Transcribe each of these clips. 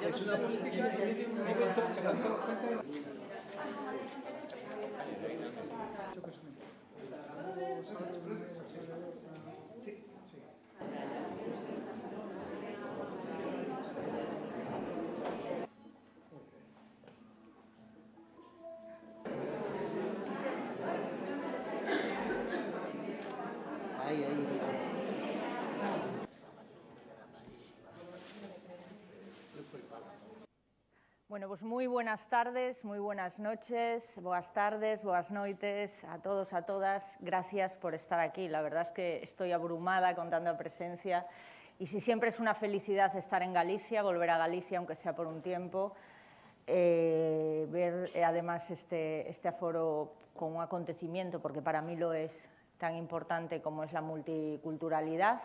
Es una política en medio de un evento que se lanzó. Bueno, pues muy buenas tardes, muy buenas noches, boas tardes, boas noites a todos, a todas. Gracias por estar aquí. La verdad es que estoy abrumada con tanta presencia y si siempre es una felicidad estar en Galicia, volver a Galicia, aunque sea por un tiempo, ver además este aforo con un acontecimiento, porque para mí lo es tan importante como es la multiculturalidad,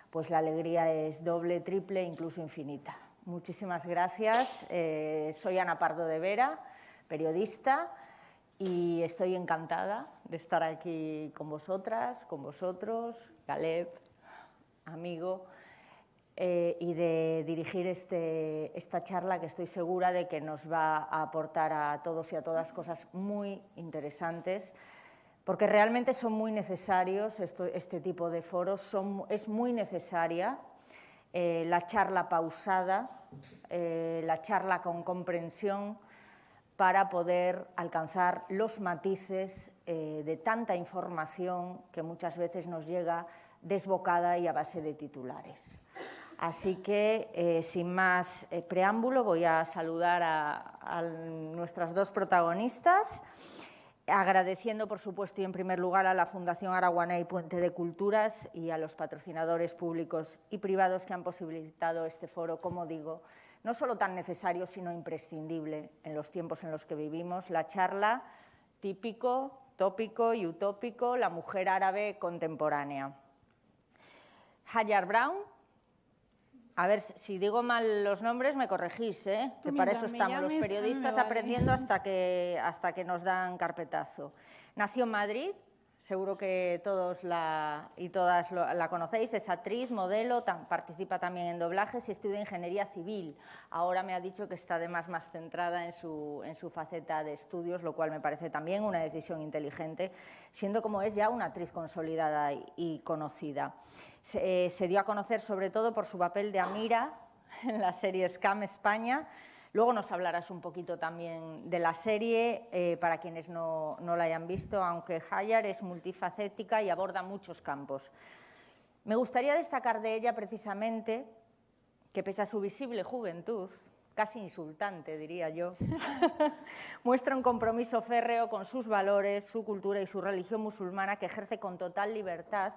pues la alegría es doble, triple, incluso infinita. Muchísimas gracias. Soy Ana Pardo de Vera, periodista, y estoy encantada de estar aquí con vosotras, con vosotros, Caleb, amigo, y de dirigir esta charla que estoy segura de que nos va a aportar a todos y a todas cosas muy interesantes, porque realmente son muy necesarios este tipo de foros, es muy necesaria la charla pausada, la charla con comprensión para poder alcanzar los matices de tanta información que muchas veces nos llega desbocada y a base de titulares. Así que, sin más preámbulo, voy a saludar a nuestras dos protagonistas, agradeciendo, por supuesto, y en primer lugar a la Fundación Araguaney Puente de Culturas y a los patrocinadores públicos y privados que han posibilitado este foro, como digo, no solo tan necesario, sino imprescindible en los tiempos en los que vivimos, la charla típico, tópico y utópico, la mujer árabe contemporánea. Hajar Brown. A ver, si digo mal los nombres me corregís, ¿eh? Que para eso estamos los periodistas aprendiendo hasta que nos dan carpetazo. Nació en Madrid, seguro que todos y todas la conocéis, es actriz, modelo, participa también en doblajes y estudia ingeniería civil. Ahora me ha dicho que está además más centrada en su faceta de estudios, lo cual me parece también una decisión inteligente, siendo como es ya una actriz consolidada y conocida. Se dio a conocer sobre todo por su papel de Amira en la serie Scam España. Luego nos hablarás un poquito también de la serie, para quienes no la hayan visto, aunque Hajar es multifacética y aborda muchos campos. Me gustaría destacar de ella precisamente que pese a su visible juventud, casi insultante diría yo, muestra un compromiso férreo con sus valores, su cultura y su religión musulmana que ejerce con total libertad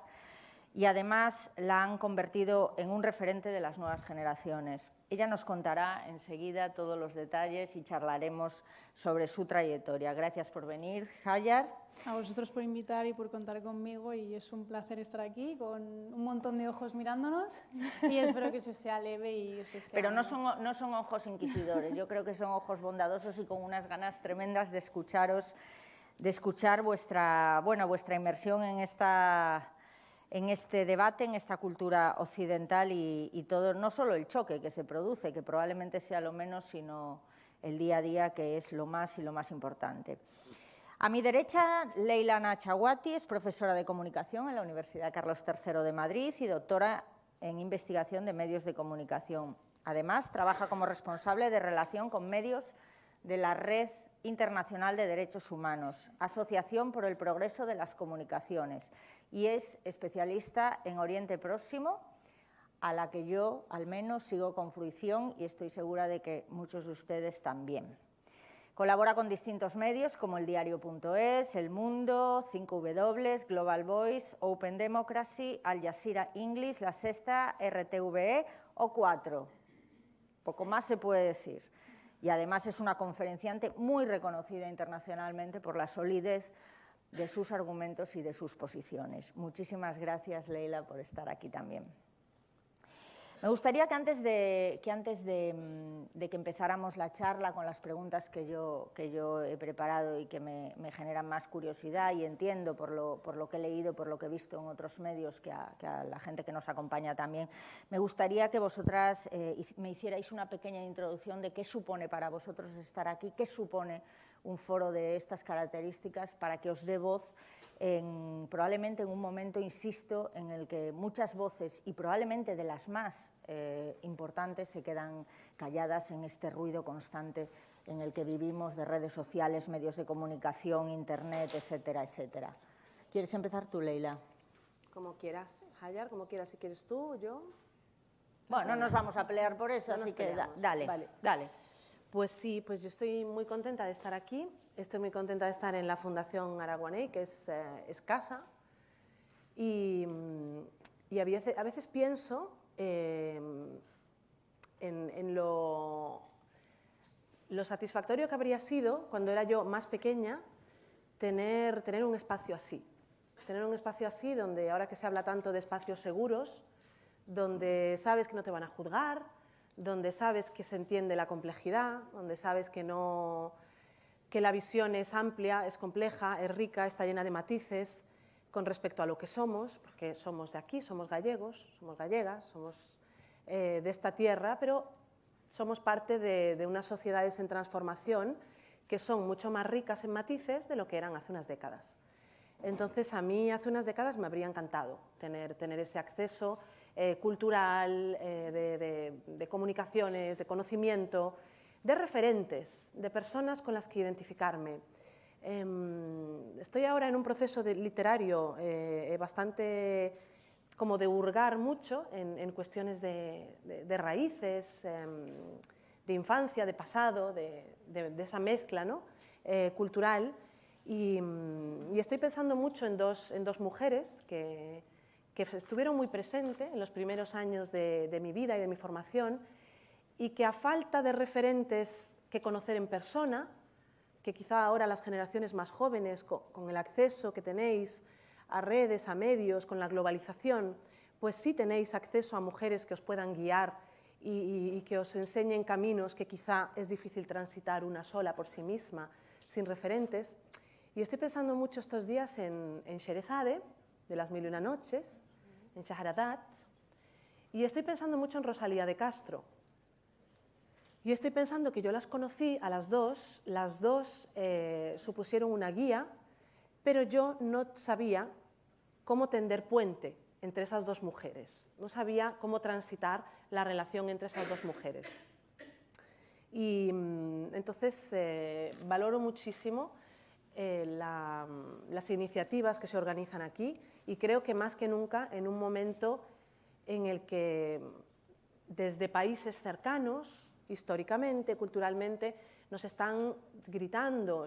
y además la han convertido en un referente de las nuevas generaciones. Ella nos contará enseguida todos los detalles y charlaremos sobre su trayectoria. Gracias por venir, Hajar. A vosotros por invitar y por contar conmigo, y es un placer estar aquí con un montón de ojos mirándonos y espero que eso sea leve y eso sea... Pero no son ojos inquisidores, yo creo que son ojos bondadosos y con unas ganas tremendas de escucharos, de escuchar vuestra inmersión en este debate, en esta cultura occidental y todo, no solo el choque que se produce, que probablemente sea lo menos, sino el día a día, que es lo más y lo más importante. A mi derecha, Leila Nachawati es profesora de comunicación en la Universidad Carlos III de Madrid y doctora en investigación de medios de comunicación. Además, trabaja como responsable de relación con medios de la Red Internacional de Derechos Humanos, Asociación por el Progreso de las Comunicaciones, y es especialista en Oriente Próximo, a la que yo, al menos, sigo con fruición y estoy segura de que muchos de ustedes también. Colabora con distintos medios como El Diario.es, El Mundo, 5W, Global Voice, Open Democracy, Al Jazeera English, La Sexta, RTVE o 4. Poco más se puede decir. Y además es una conferenciante muy reconocida internacionalmente por la solidez de sus argumentos y de sus posiciones. Muchísimas gracias, Leila, por estar aquí también. Me gustaría que antes de que empezáramos la charla con las preguntas que yo he preparado y que me generan más curiosidad, y entiendo por lo que he leído, por lo que he visto en otros medios, que a la gente que nos acompaña también, me gustaría que vosotras me hicierais una pequeña introducción de qué supone para vosotros estar aquí, qué supone un foro de estas características, para que os dé voz probablemente en un momento, insisto, en el que muchas voces, y probablemente de las más importantes, se quedan calladas en este ruido constante en el que vivimos, de redes sociales, medios de comunicación, internet, etcétera, etcétera. ¿Quieres empezar tú, Leila? Como quieras, Hayar, como quieras, si quieres tú, yo. Bueno, no nos vamos a pelear por eso, así que dale, vale. Dale. Pues sí, pues yo estoy muy contenta de estar aquí, estoy muy contenta de estar en la Fundación Araguaney, que es casa, y a veces pienso en lo satisfactorio que habría sido, cuando era yo más pequeña, tener un espacio así. Tener un espacio así donde, ahora que se habla tanto de espacios seguros, donde sabes que no te van a juzgar, donde sabes que se entiende la complejidad, donde sabes que la visión es amplia, es compleja, es rica, está llena de matices con respecto a lo que somos, porque somos de aquí, somos gallegos, somos gallegas, somos de esta tierra, pero somos parte de unas sociedades en transformación que son mucho más ricas en matices de lo que eran hace unas décadas. Entonces, a mí hace unas décadas me habría encantado tener ese acceso cultural, de comunicaciones, de conocimiento, de referentes, de personas con las que identificarme. Estoy ahora en un proceso literario bastante como de hurgar mucho en cuestiones de raíces, de infancia, de pasado, de esa mezcla, ¿no? Cultural, y estoy pensando mucho en dos mujeres que estuvieron muy presentes en los primeros años de mi vida y de mi formación, y que a falta de referentes que conocer en persona, que quizá ahora las generaciones más jóvenes, con el acceso que tenéis a redes, a medios, con la globalización, pues sí tenéis acceso a mujeres que os puedan guiar y que os enseñen caminos que quizá es difícil transitar una sola por sí misma, sin referentes. Y estoy pensando mucho estos días en Sherezade, de las Mil y una Noches, en Shahrazad, y estoy pensando mucho en Rosalía de Castro. Y estoy pensando que yo las conocí a las dos supusieron una guía, pero yo no sabía cómo tender puente entre esas dos mujeres, no sabía cómo transitar la relación entre esas dos mujeres. Y entonces valoro muchísimo las iniciativas que se organizan aquí, y creo que más que nunca en un momento en el que desde países cercanos, históricamente, culturalmente, nos están gritando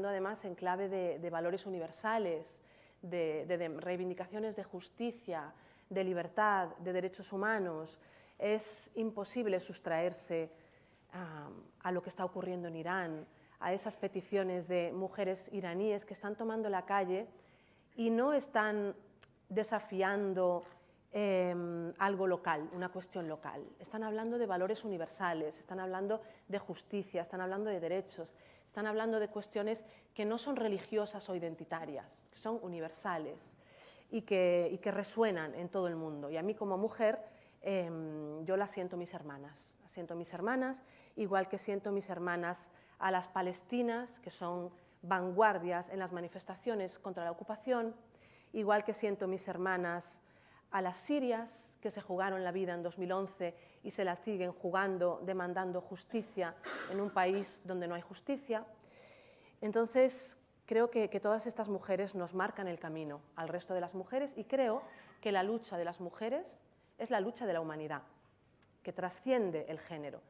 además en clave de valores universales, de reivindicaciones de justicia, de libertad, de derechos humanos. Es imposible sustraerse a lo que está ocurriendo en Irán, a esas peticiones de mujeres iraníes que están tomando la calle y no están desafiando algo local, una cuestión local. Están hablando de valores universales, están hablando de justicia, están hablando de derechos, están hablando de cuestiones que no son religiosas o identitarias, que son universales y que resuenan en todo el mundo. Y a mí como mujer, yo las siento mis hermanas. Las siento mis hermanas, igual que siento mis hermanas a las palestinas, que son vanguardias en las manifestaciones contra la ocupación, igual que siento mis hermanas a las sirias, que se jugaron la vida en 2011 y se la siguen jugando demandando justicia en un país donde no hay justicia. Entonces, creo que todas estas mujeres nos marcan el camino al resto de las mujeres, y creo que la lucha de las mujeres es la lucha de la humanidad, que trasciende el género,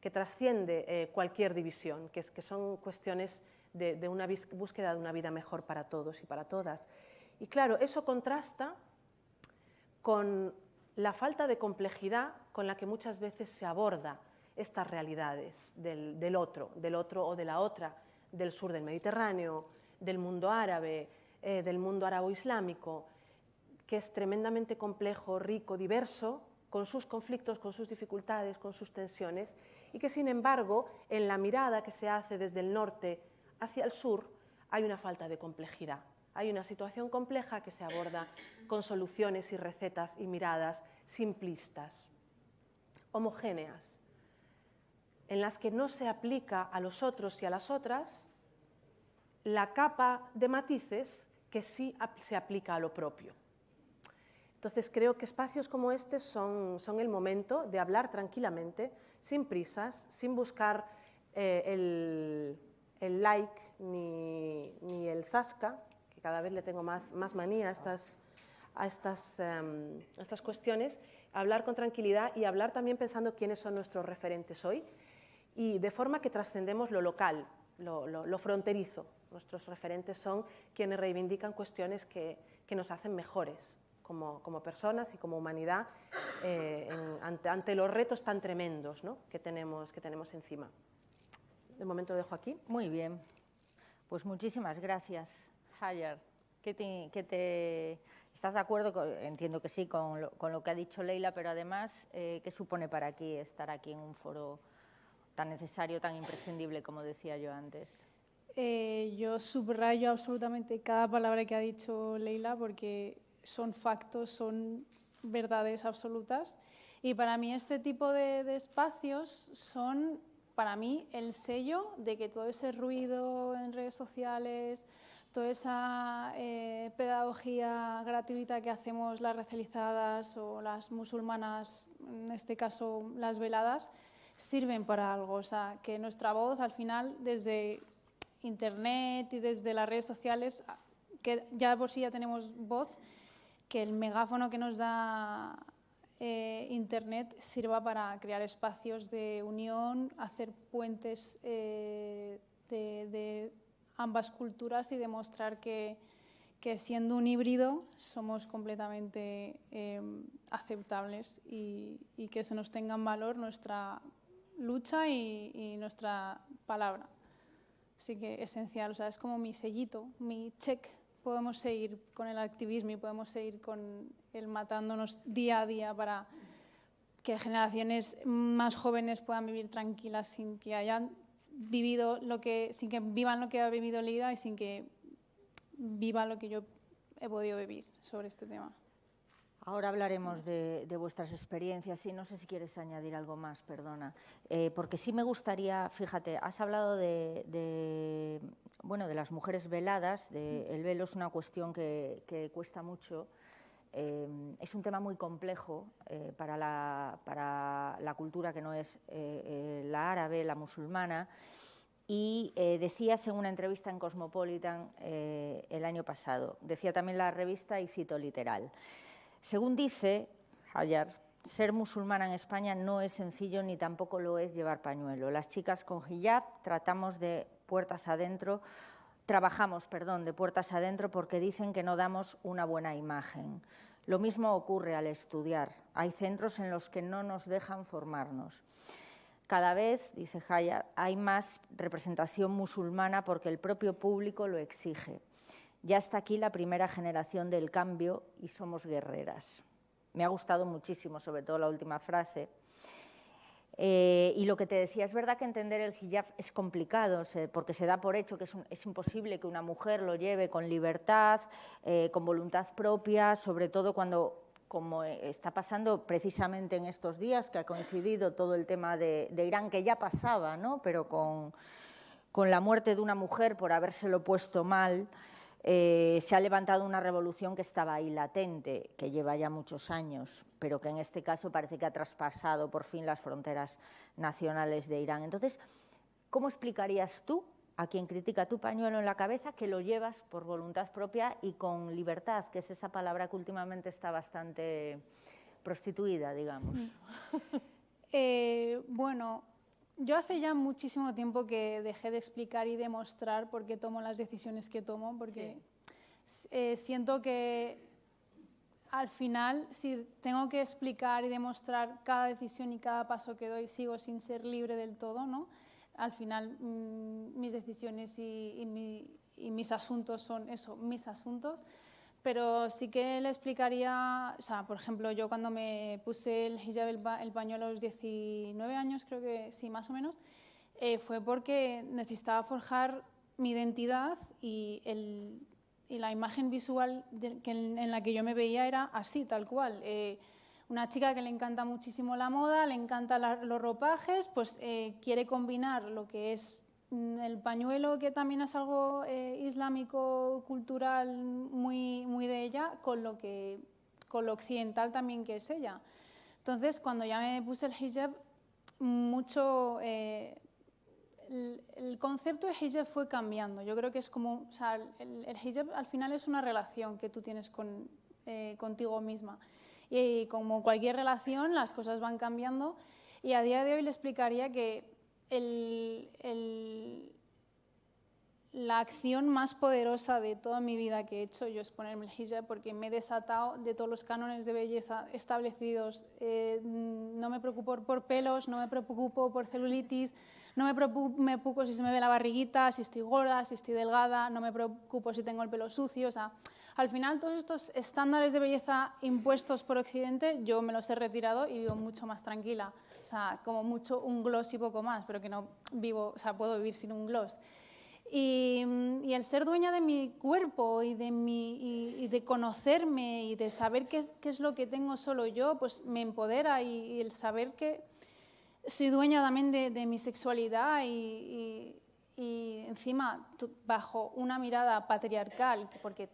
que trasciende cualquier división, que son cuestiones de una búsqueda de una vida mejor para todos y para todas. Y claro, eso contrasta con la falta de complejidad con la que muchas veces se aborda estas realidades del otro o de la otra, del sur del Mediterráneo, del mundo árabe, del mundo árabo-islámico, que es tremendamente complejo, rico, diverso, con sus conflictos, con sus dificultades, con sus tensiones, y que sin embargo en la mirada que se hace desde el norte hacia el sur hay una falta de complejidad. Hay una situación compleja que se aborda con soluciones y recetas y miradas simplistas, homogéneas, en las que no se aplica a los otros y a las otras la capa de matices que sí se aplica a lo propio. Entonces creo que espacios como este son el momento de hablar tranquilamente, sin prisas, sin buscar el like ni el zasca, que cada vez le tengo más manía a estas cuestiones, hablar con tranquilidad y hablar también pensando quiénes son nuestros referentes hoy, y de forma que trascendemos lo local, lo fronterizo. Nuestros referentes son quienes reivindican cuestiones que nos hacen mejores como personas y como humanidad ante los retos tan tremendos, ¿no?, que tenemos encima. De momento dejo aquí. Muy bien, pues muchísimas gracias, Hajar. ¿Estás de acuerdo? Entiendo que sí, con lo que ha dicho Leila, pero además, ¿qué supone para aquí estar aquí en un foro tan necesario, tan imprescindible, como decía yo antes? Yo subrayo absolutamente cada palabra que ha dicho Leila porque son factos, son verdades absolutas, y para mí este tipo de espacios son, para mí, el sello de que todo ese ruido en redes sociales, toda esa pedagogía gratuita que hacemos las racializadas o las musulmanas, en este caso las veladas, sirven para algo. O sea, que nuestra voz al final desde Internet y desde las redes sociales, que ya por sí ya tenemos voz, que el megáfono que nos da Internet sirva para crear espacios de unión, hacer puentes de ambas culturas y demostrar que siendo un híbrido somos completamente aceptables y que se nos tenga en valor nuestra lucha y nuestra palabra. Así que esencial, o sea, es como mi sellito, mi check. Podemos seguir con el activismo y podemos seguir con el matándonos día a día para que generaciones más jóvenes puedan vivir tranquilas sin que hayan vivido sin que vivan lo que ha vivido Leila y sin que viva lo que yo he podido vivir sobre este tema. Ahora hablaremos de vuestras experiencias y no sé si quieres añadir algo más, perdona, porque sí me gustaría, fíjate, has hablado de las mujeres veladas, el velo es una cuestión que cuesta mucho, es un tema muy complejo para la cultura que no es la árabe, la musulmana, y decías en una entrevista en Cosmopolitan el año pasado, decía también la revista, y cito literal: según dice Hajar, ser musulmana en España no es sencillo ni tampoco lo es llevar pañuelo. Las chicas con hijab trabajamos de puertas adentro porque dicen que no damos una buena imagen. Lo mismo ocurre al estudiar. Hay centros en los que no nos dejan formarnos. Cada vez, dice Hajar, hay más representación musulmana porque el propio público lo exige. Ya está aquí la primera generación del cambio y somos guerreras. Me ha gustado muchísimo, sobre todo la última frase. Y lo que te decía, es verdad que entender el hijab es complicado, porque se da por hecho que es imposible que una mujer lo lleve con libertad, con voluntad propia, sobre todo cuando, como está pasando precisamente en estos días, que ha coincidido todo el tema de Irán, que ya pasaba, ¿no?, pero con la muerte de una mujer por habérselo puesto mal. Se ha levantado una revolución que estaba ahí latente, que lleva ya muchos años, pero que en este caso parece que ha traspasado por fin las fronteras nacionales de Irán. Entonces, ¿cómo explicarías tú a quien critica tu pañuelo en la cabeza que lo llevas por voluntad propia y con libertad, que es esa palabra que últimamente está bastante prostituida, digamos? Bueno, yo hace ya muchísimo tiempo que dejé de explicar y demostrar por qué tomo las decisiones que tomo, porque siento que al final, si tengo que explicar y demostrar cada decisión y cada paso que doy, sigo sin ser libre del todo, ¿no? Al final, mis decisiones y mis asuntos son eso, mis asuntos, Pero sí que le explicaría, o sea, por ejemplo, yo cuando me puse el hijab, el pañuelo a los 19 años, creo que sí, más o menos, fue porque necesitaba forjar mi identidad y la imagen visual en la que yo me veía era así, tal cual. Una chica que le encanta muchísimo la moda, le encantan los ropajes, pues quiere combinar lo que es el pañuelo, que también es algo islámico, cultural, muy de ella, con lo occidental también que es ella. Entonces, cuando ya me puse el hijab, el concepto de hijab fue cambiando. Yo creo que es como, o sea, el hijab al final es una relación que tú tienes contigo misma. Y como cualquier relación, las cosas van cambiando. Y a día de hoy le explicaría que la acción más poderosa de toda mi vida que he hecho yo es ponerme el hijab, porque me he desatado de todos los cánones de belleza establecidos. No me preocupo por pelos, no me preocupo por celulitis, no me preocupo si se me ve la barriguita, si estoy gorda, si estoy delgada, no me preocupo si tengo el pelo sucio. O sea, al final todos estos estándares de belleza impuestos por Occidente yo me los he retirado y vivo mucho más tranquila. O sea, como mucho un gloss y poco más, pero que no vivo, o sea, puedo vivir sin un gloss. Y el ser dueña de mi cuerpo y de conocerme y de saber qué es lo que tengo solo yo, pues me empodera, y el saber que soy dueña también de mi sexualidad y encima bajo una mirada patriarcal, porque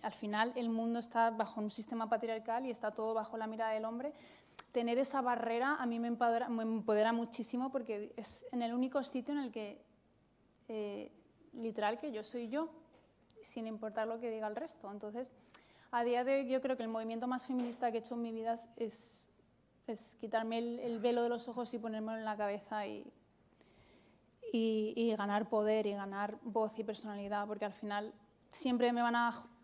al final el mundo está bajo un sistema patriarcal y está todo bajo la mirada del hombre. Tener esa barrera a mí me empodera muchísimo, porque es en el único sitio en el que literal que yo soy yo, sin importar lo que diga el resto. Entonces, a día de hoy yo creo que el movimiento más feminista que he hecho en mi vida es quitarme el velo de los ojos y ponérmelo en la cabeza y ganar poder y ganar voz y personalidad, porque al final siempre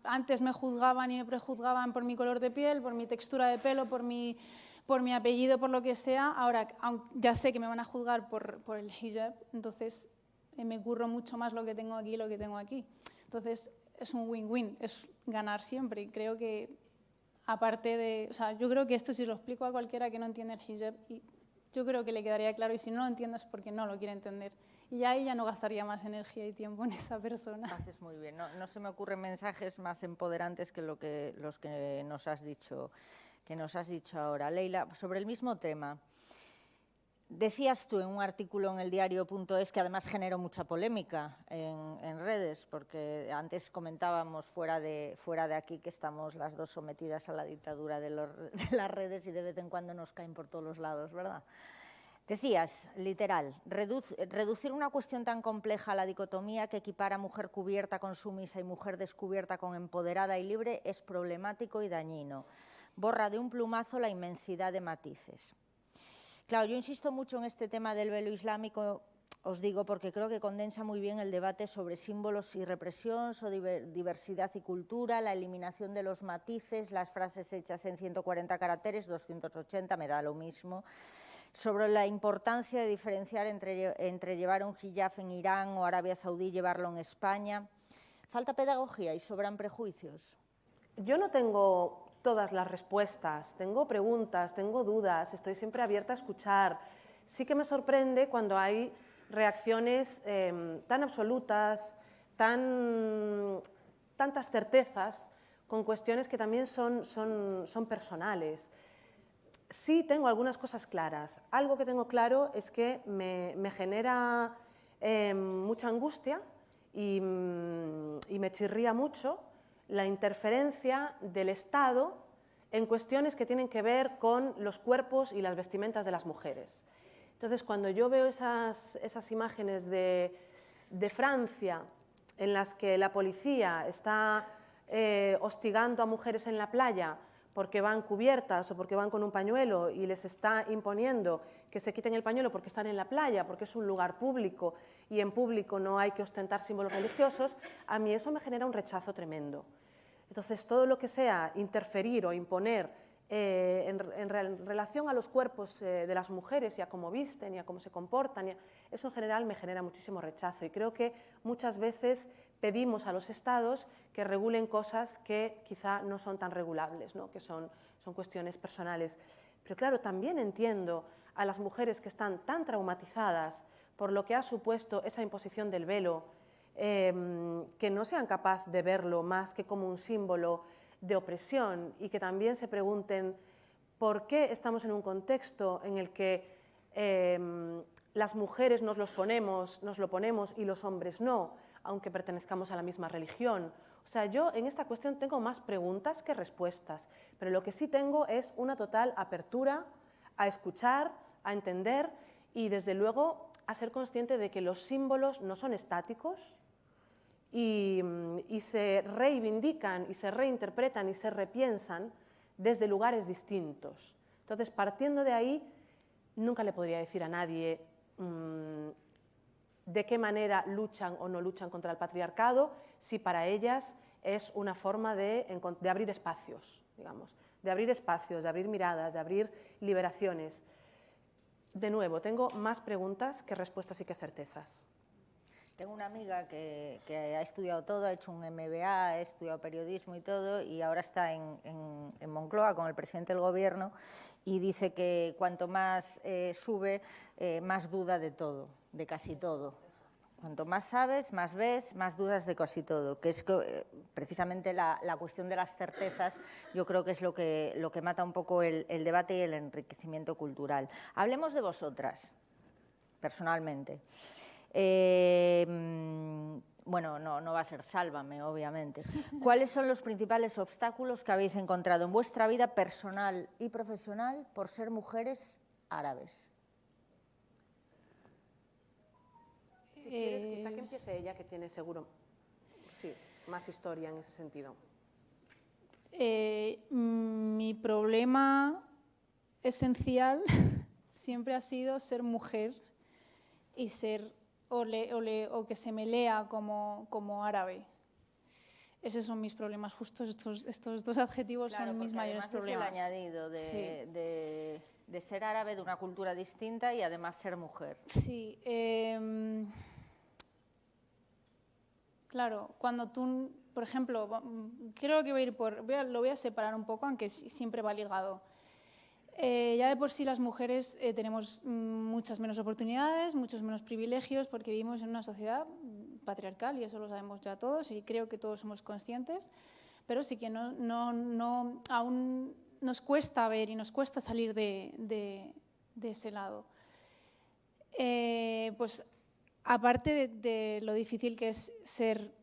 antes me juzgaban y me prejuzgaban por mi color de piel, por mi textura de pelo, por mi apellido, por lo que sea. Ahora ya sé que me van a juzgar por el hijab, entonces me curro mucho más lo que tengo aquí y lo que tengo aquí. Entonces es un win-win, es ganar siempre. Y creo que, aparte de, o sea, yo creo que esto, si lo explico a cualquiera que no entiende el hijab, yo creo que le quedaría claro, y si no lo entiendes es porque no lo quiere entender. Y ahí ya no gastaría más energía y tiempo en esa persona. Haces muy bien. No se me ocurren mensajes más empoderantes que los que nos has dicho ahora. Leila, sobre el mismo tema. Decías tú en un artículo en el diario.es, que además generó mucha polémica en redes, porque antes comentábamos fuera de aquí que estamos las dos sometidas a la dictadura de las redes y de vez en cuando nos caen por todos los lados, ¿verdad? Decías, literal, reducir una cuestión tan compleja a la dicotomía que equipara mujer cubierta con sumisa y mujer descubierta con empoderada y libre es problemático y dañino. Borra de un plumazo la inmensidad de matices. Claro, yo insisto mucho en este tema del velo islámico, os digo, porque creo que condensa muy bien el debate sobre símbolos y represión, sobre diversidad y cultura, la eliminación de los matices, las frases hechas en 140 caracteres, 280, me da lo mismo, sobre la importancia de diferenciar entre llevar un hijab en Irán o Arabia Saudí y llevarlo en España. ¿Falta pedagogía y sobran prejuicios? Yo no tengo todas las respuestas, tengo preguntas, tengo dudas, estoy siempre abierta a escuchar. Sí que me sorprende cuando hay reacciones tan absolutas, tantas certezas, con cuestiones que también son personales. Sí tengo algunas cosas claras. Algo que tengo claro es que me genera mucha angustia y me chirría mucho la interferencia del Estado en cuestiones que tienen que ver con los cuerpos y las vestimentas de las mujeres. Entonces, cuando yo veo esas imágenes de Francia, en las que la policía está hostigando a mujeres en la playa porque van cubiertas o porque van con un pañuelo y les está imponiendo que se quiten el pañuelo porque están en la playa, porque es un lugar público y en público no hay que ostentar símbolos religiosos, a mí eso me genera un rechazo tremendo. Entonces, todo lo que sea interferir o imponer en relación a los cuerpos de las mujeres y a cómo visten y a cómo se comportan, eso en general me genera muchísimo rechazo y creo que muchas veces pedimos a los Estados que regulen cosas que quizá no son tan regulables, ¿no? Que son cuestiones personales. Pero claro, también entiendo a las mujeres que están tan traumatizadas por lo que ha supuesto esa imposición del velo, que no sean capaces de verlo más que como un símbolo de opresión y que también se pregunten por qué estamos en un contexto en el que las mujeres nos lo ponemos y los hombres no, aunque pertenezcamos a la misma religión. O sea, yo en esta cuestión tengo más preguntas que respuestas, pero lo que sí tengo es una total apertura a escuchar, a entender y desde luego a ser consciente de que los símbolos no son estáticos, y se reivindican y se reinterpretan y se repiensan desde lugares distintos. Entonces, partiendo de ahí, nunca le podría decir a nadie de qué manera luchan o no luchan contra el patriarcado, si para ellas es una forma de abrir espacios, digamos, de abrir miradas, de abrir liberaciones. De nuevo, tengo más preguntas que respuestas y que certezas. Tengo una amiga que ha estudiado todo, ha hecho un MBA, ha estudiado periodismo y todo, y ahora está en Moncloa con el presidente del gobierno, y dice que cuanto más sube, más duda de todo, de casi todo. Cuanto más sabes, más ves, más dudas de casi todo, que es precisamente la cuestión de las certezas, yo creo que es lo que mata un poco el debate y el enriquecimiento cultural. Hablemos de vosotras, personalmente. Bueno, no va a ser Sálvame, obviamente. ¿Cuáles son los principales obstáculos que habéis encontrado en vuestra vida personal y profesional por ser mujeres árabes? Si quieres, quizá que empiece ella, que tiene seguro más historia en ese sentido. Mi problema esencial siempre ha sido ser mujer y ser o que se me lea como árabe. Esos son mis problemas, justo estos dos adjetivos son mis mayores problemas. Es el añadido de ser árabe, de una cultura distinta y además ser mujer. Sí. Claro, cuando tú, por ejemplo, creo que lo voy a separar un poco, aunque siempre va ligado. Ya de por sí las mujeres tenemos muchas menos oportunidades, muchos menos privilegios, porque vivimos en una sociedad patriarcal y eso lo sabemos ya todos y creo que todos somos conscientes, pero sí que aún nos cuesta ver y nos cuesta salir de ese lado. Pues aparte de lo difícil que es ser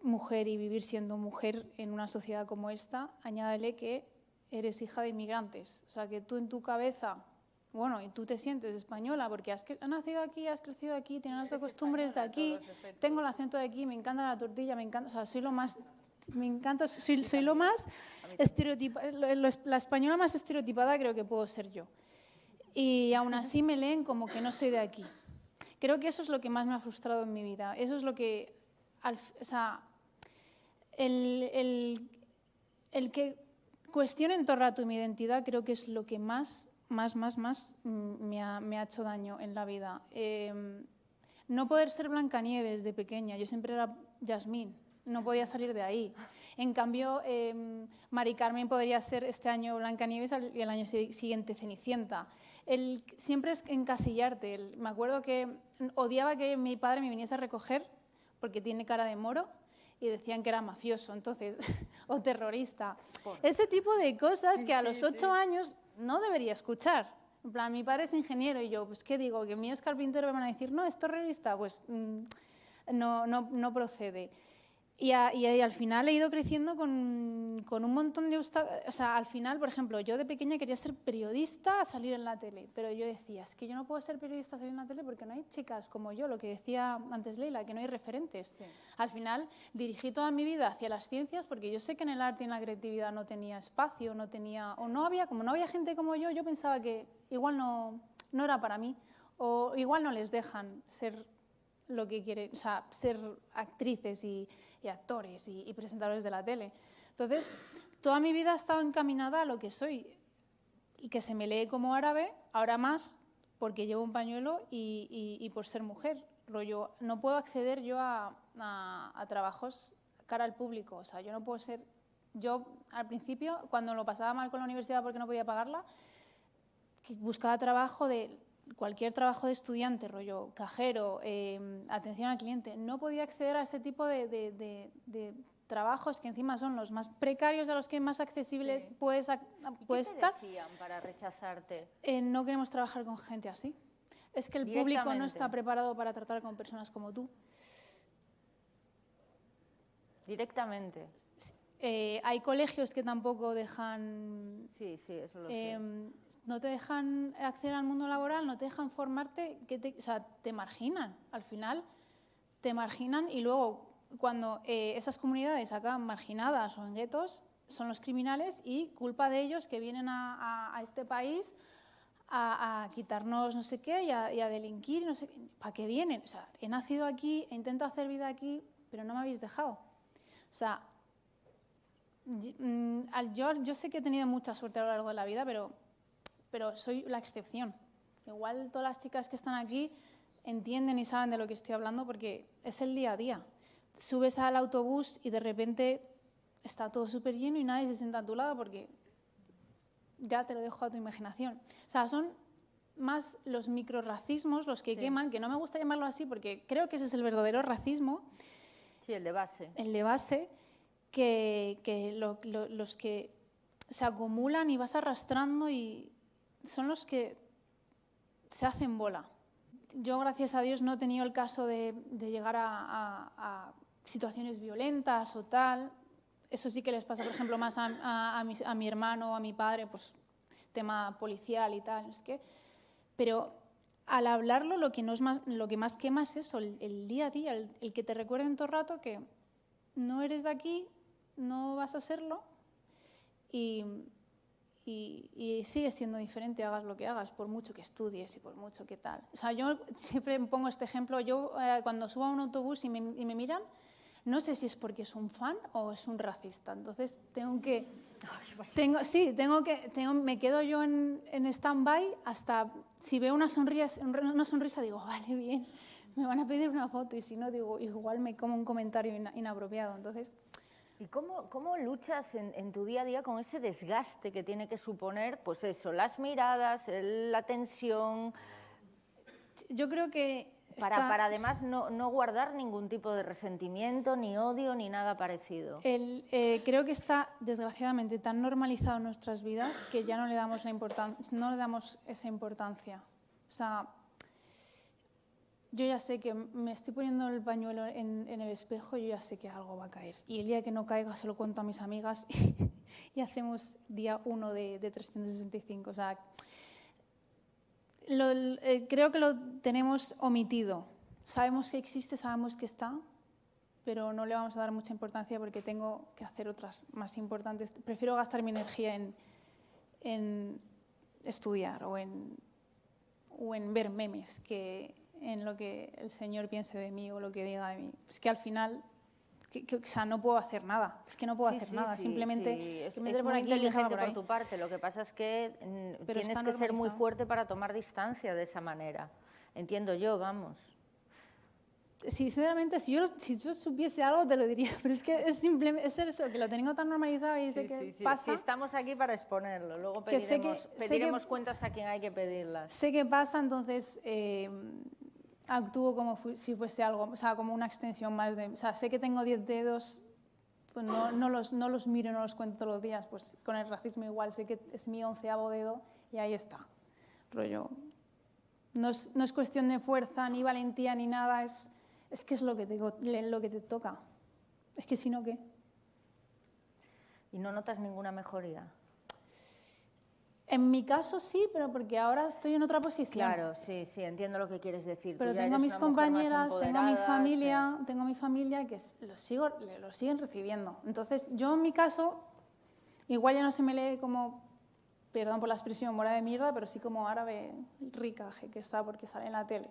mujer y vivir siendo mujer en una sociedad como esta, añádele que eres hija de inmigrantes. O sea, que tú en tu cabeza, bueno, y tú te sientes española porque has nacido aquí, has crecido aquí, tienes las costumbres de aquí, tengo el acento de aquí, me encanta la tortilla, me encanta, o sea, soy lo más estereotipada, la española más estereotipada creo que puedo ser yo. Y aún así me leen como que no soy de aquí. Creo que eso es lo que más me ha frustrado en mi vida. Eso es lo que, o sea, el que cuestionen todo el rato mi identidad creo que es lo que más me ha hecho daño en la vida. No poder ser Blancanieves de pequeña, yo siempre era Yasmín, no podía salir de ahí. En cambio, Mari Carmen podría ser este año Blancanieves y el año siguiente Cenicienta. Siempre es encasillarte. Me acuerdo que odiaba que mi padre me viniese a recoger porque tiene cara de moro y decían que era mafioso, entonces, o terrorista. Ese tipo de cosas que a los 8 años no debería escuchar. En plan, mi padre es ingeniero y yo, pues, ¿qué digo? ¿Que el mío es carpintero? Me van a decir, no, es terrorista. Pues no procede. Y al final he ido creciendo con un montón de obstáculos. O sea, al final, por ejemplo, yo de pequeña quería ser periodista, salir en la tele, pero yo decía, es que yo no puedo ser periodista, salir en la tele porque no hay chicas como yo, lo que decía antes Leila, que no hay referentes. Sí. Al final dirigí toda mi vida hacia las ciencias porque yo sé que en el arte y en la creatividad no tenía espacio, como no había gente como yo pensaba que igual no era para mí, o igual no les dejan ser lo que quieren, o sea, ser actrices y actores y presentadores de la tele. Entonces, toda mi vida ha estado encaminada a lo que soy. y que se me lee como árabe, ahora más porque llevo un pañuelo y por ser mujer. Rollo, no puedo acceder yo a trabajos cara al público, o sea, yo no puedo ser... Yo, al principio, cuando lo pasaba mal con la universidad porque no podía pagarla, que buscaba trabajo cualquier trabajo de estudiante, rollo cajero, atención al cliente. No podía acceder a ese tipo de trabajos que encima son los más precarios, a los que más accesible puedes estar. ¿Qué te decían para rechazarte? No queremos trabajar con gente así. Es que el público no está preparado para tratar con personas como tú. Directamente. Hay colegios que tampoco dejan... Sí, eso lo sé. No te dejan acceder al mundo laboral, no te dejan formarte, o sea, te marginan. Al final te marginan y luego cuando esas comunidades acaban marginadas o en guetos son los criminales y culpa de ellos que vienen a este país a quitarnos no sé qué y a delinquir, no sé, ¿para qué vienen? O sea, he nacido aquí, he intentado hacer vida aquí, pero no me habéis dejado. O sea, yo sé que he tenido mucha suerte a lo largo de la vida, pero soy la excepción. Igual todas las chicas que están aquí entienden y saben de lo que estoy hablando porque es el día a día. Subes al autobús y de repente está todo súper lleno y nadie se sienta a tu lado porque ya te lo dejo a tu imaginación. O sea, son más los microrracismos los que queman, que no me gusta llamarlo así porque creo que ese es el verdadero racismo. Sí, el de base. El de base, los que se acumulan y vas arrastrando y son los que se hacen bola. Yo, gracias a Dios, no he tenido el caso de llegar a situaciones violentas o tal. Eso sí que les pasa, por ejemplo, más a mi hermano o a mi padre, pues tema policial y tal, no sé qué. Pero al hablarlo, lo que más quema es eso, el día a día, el que te recuerden todo el rato que no eres de aquí, no vas a serlo y sigues siendo diferente, hagas lo que hagas, por mucho que estudies y por mucho que tal. O sea, yo siempre pongo este ejemplo, yo cuando subo a un autobús y me miran, no sé si es porque es un fan o es un racista, entonces me quedo yo en stand-by hasta si veo una sonrisa digo, vale, bien, me van a pedir una foto y si no, digo, igual me como un comentario inapropiado, entonces... ¿Y cómo luchas en tu día a día con ese desgaste que tiene que suponer, pues eso, las miradas, la tensión? Yo creo que... Para además no guardar ningún tipo de resentimiento, ni odio, ni nada parecido. Creo que está, desgraciadamente, tan normalizado en nuestras vidas que ya no le damos esa importancia. O sea, yo ya sé que me estoy poniendo el pañuelo en el espejo y yo ya sé que algo va a caer. Y el día que no caiga se lo cuento a mis amigas y hacemos día 1 de 365. O sea, creo que lo tenemos omitido. Sabemos que existe, sabemos que está, pero no le vamos a dar mucha importancia porque tengo que hacer otras más importantes. Prefiero gastar mi energía en estudiar o en ver memes que en lo que el Señor piense de mí o lo que diga de mí. Es que al final, o sea, no puedo hacer nada. Es que no puedo hacer nada. Simplemente es muy inteligente por tu parte. Lo que pasa es que tienes que ser muy fuerte para tomar distancia de esa manera. Entiendo yo, vamos. Sinceramente, si yo supiese algo te lo diría, pero es que es eso, que lo tengo tan normalizado y sé que pasa. Sí, estamos aquí para exponerlo, luego pediremos cuentas a quien hay que pedirlas. Sé que pasa, entonces actúo como si fuese algo, o sea, como una extensión más de... O sea, sé que tengo 10 dedos, pues no los miro, no los cuento todos los días, pues con el racismo igual, sé que es mi 11º dedo y ahí está, rollo. No es cuestión de fuerza, ni valentía, ni nada, es que es lo que te toca. Es que si no, ¿qué? ¿Y no notas ninguna mejoría? En mi caso sí, pero porque ahora estoy en otra posición. Claro, sí, entiendo lo que quieres decir. Pero tengo a mis compañeras, tengo mi familia que lo siguen recibiendo. Entonces, yo en mi caso, igual ya no se me lee como, perdón por la expresión, mora de mierda, pero sí como árabe rica, que está porque sale en la tele.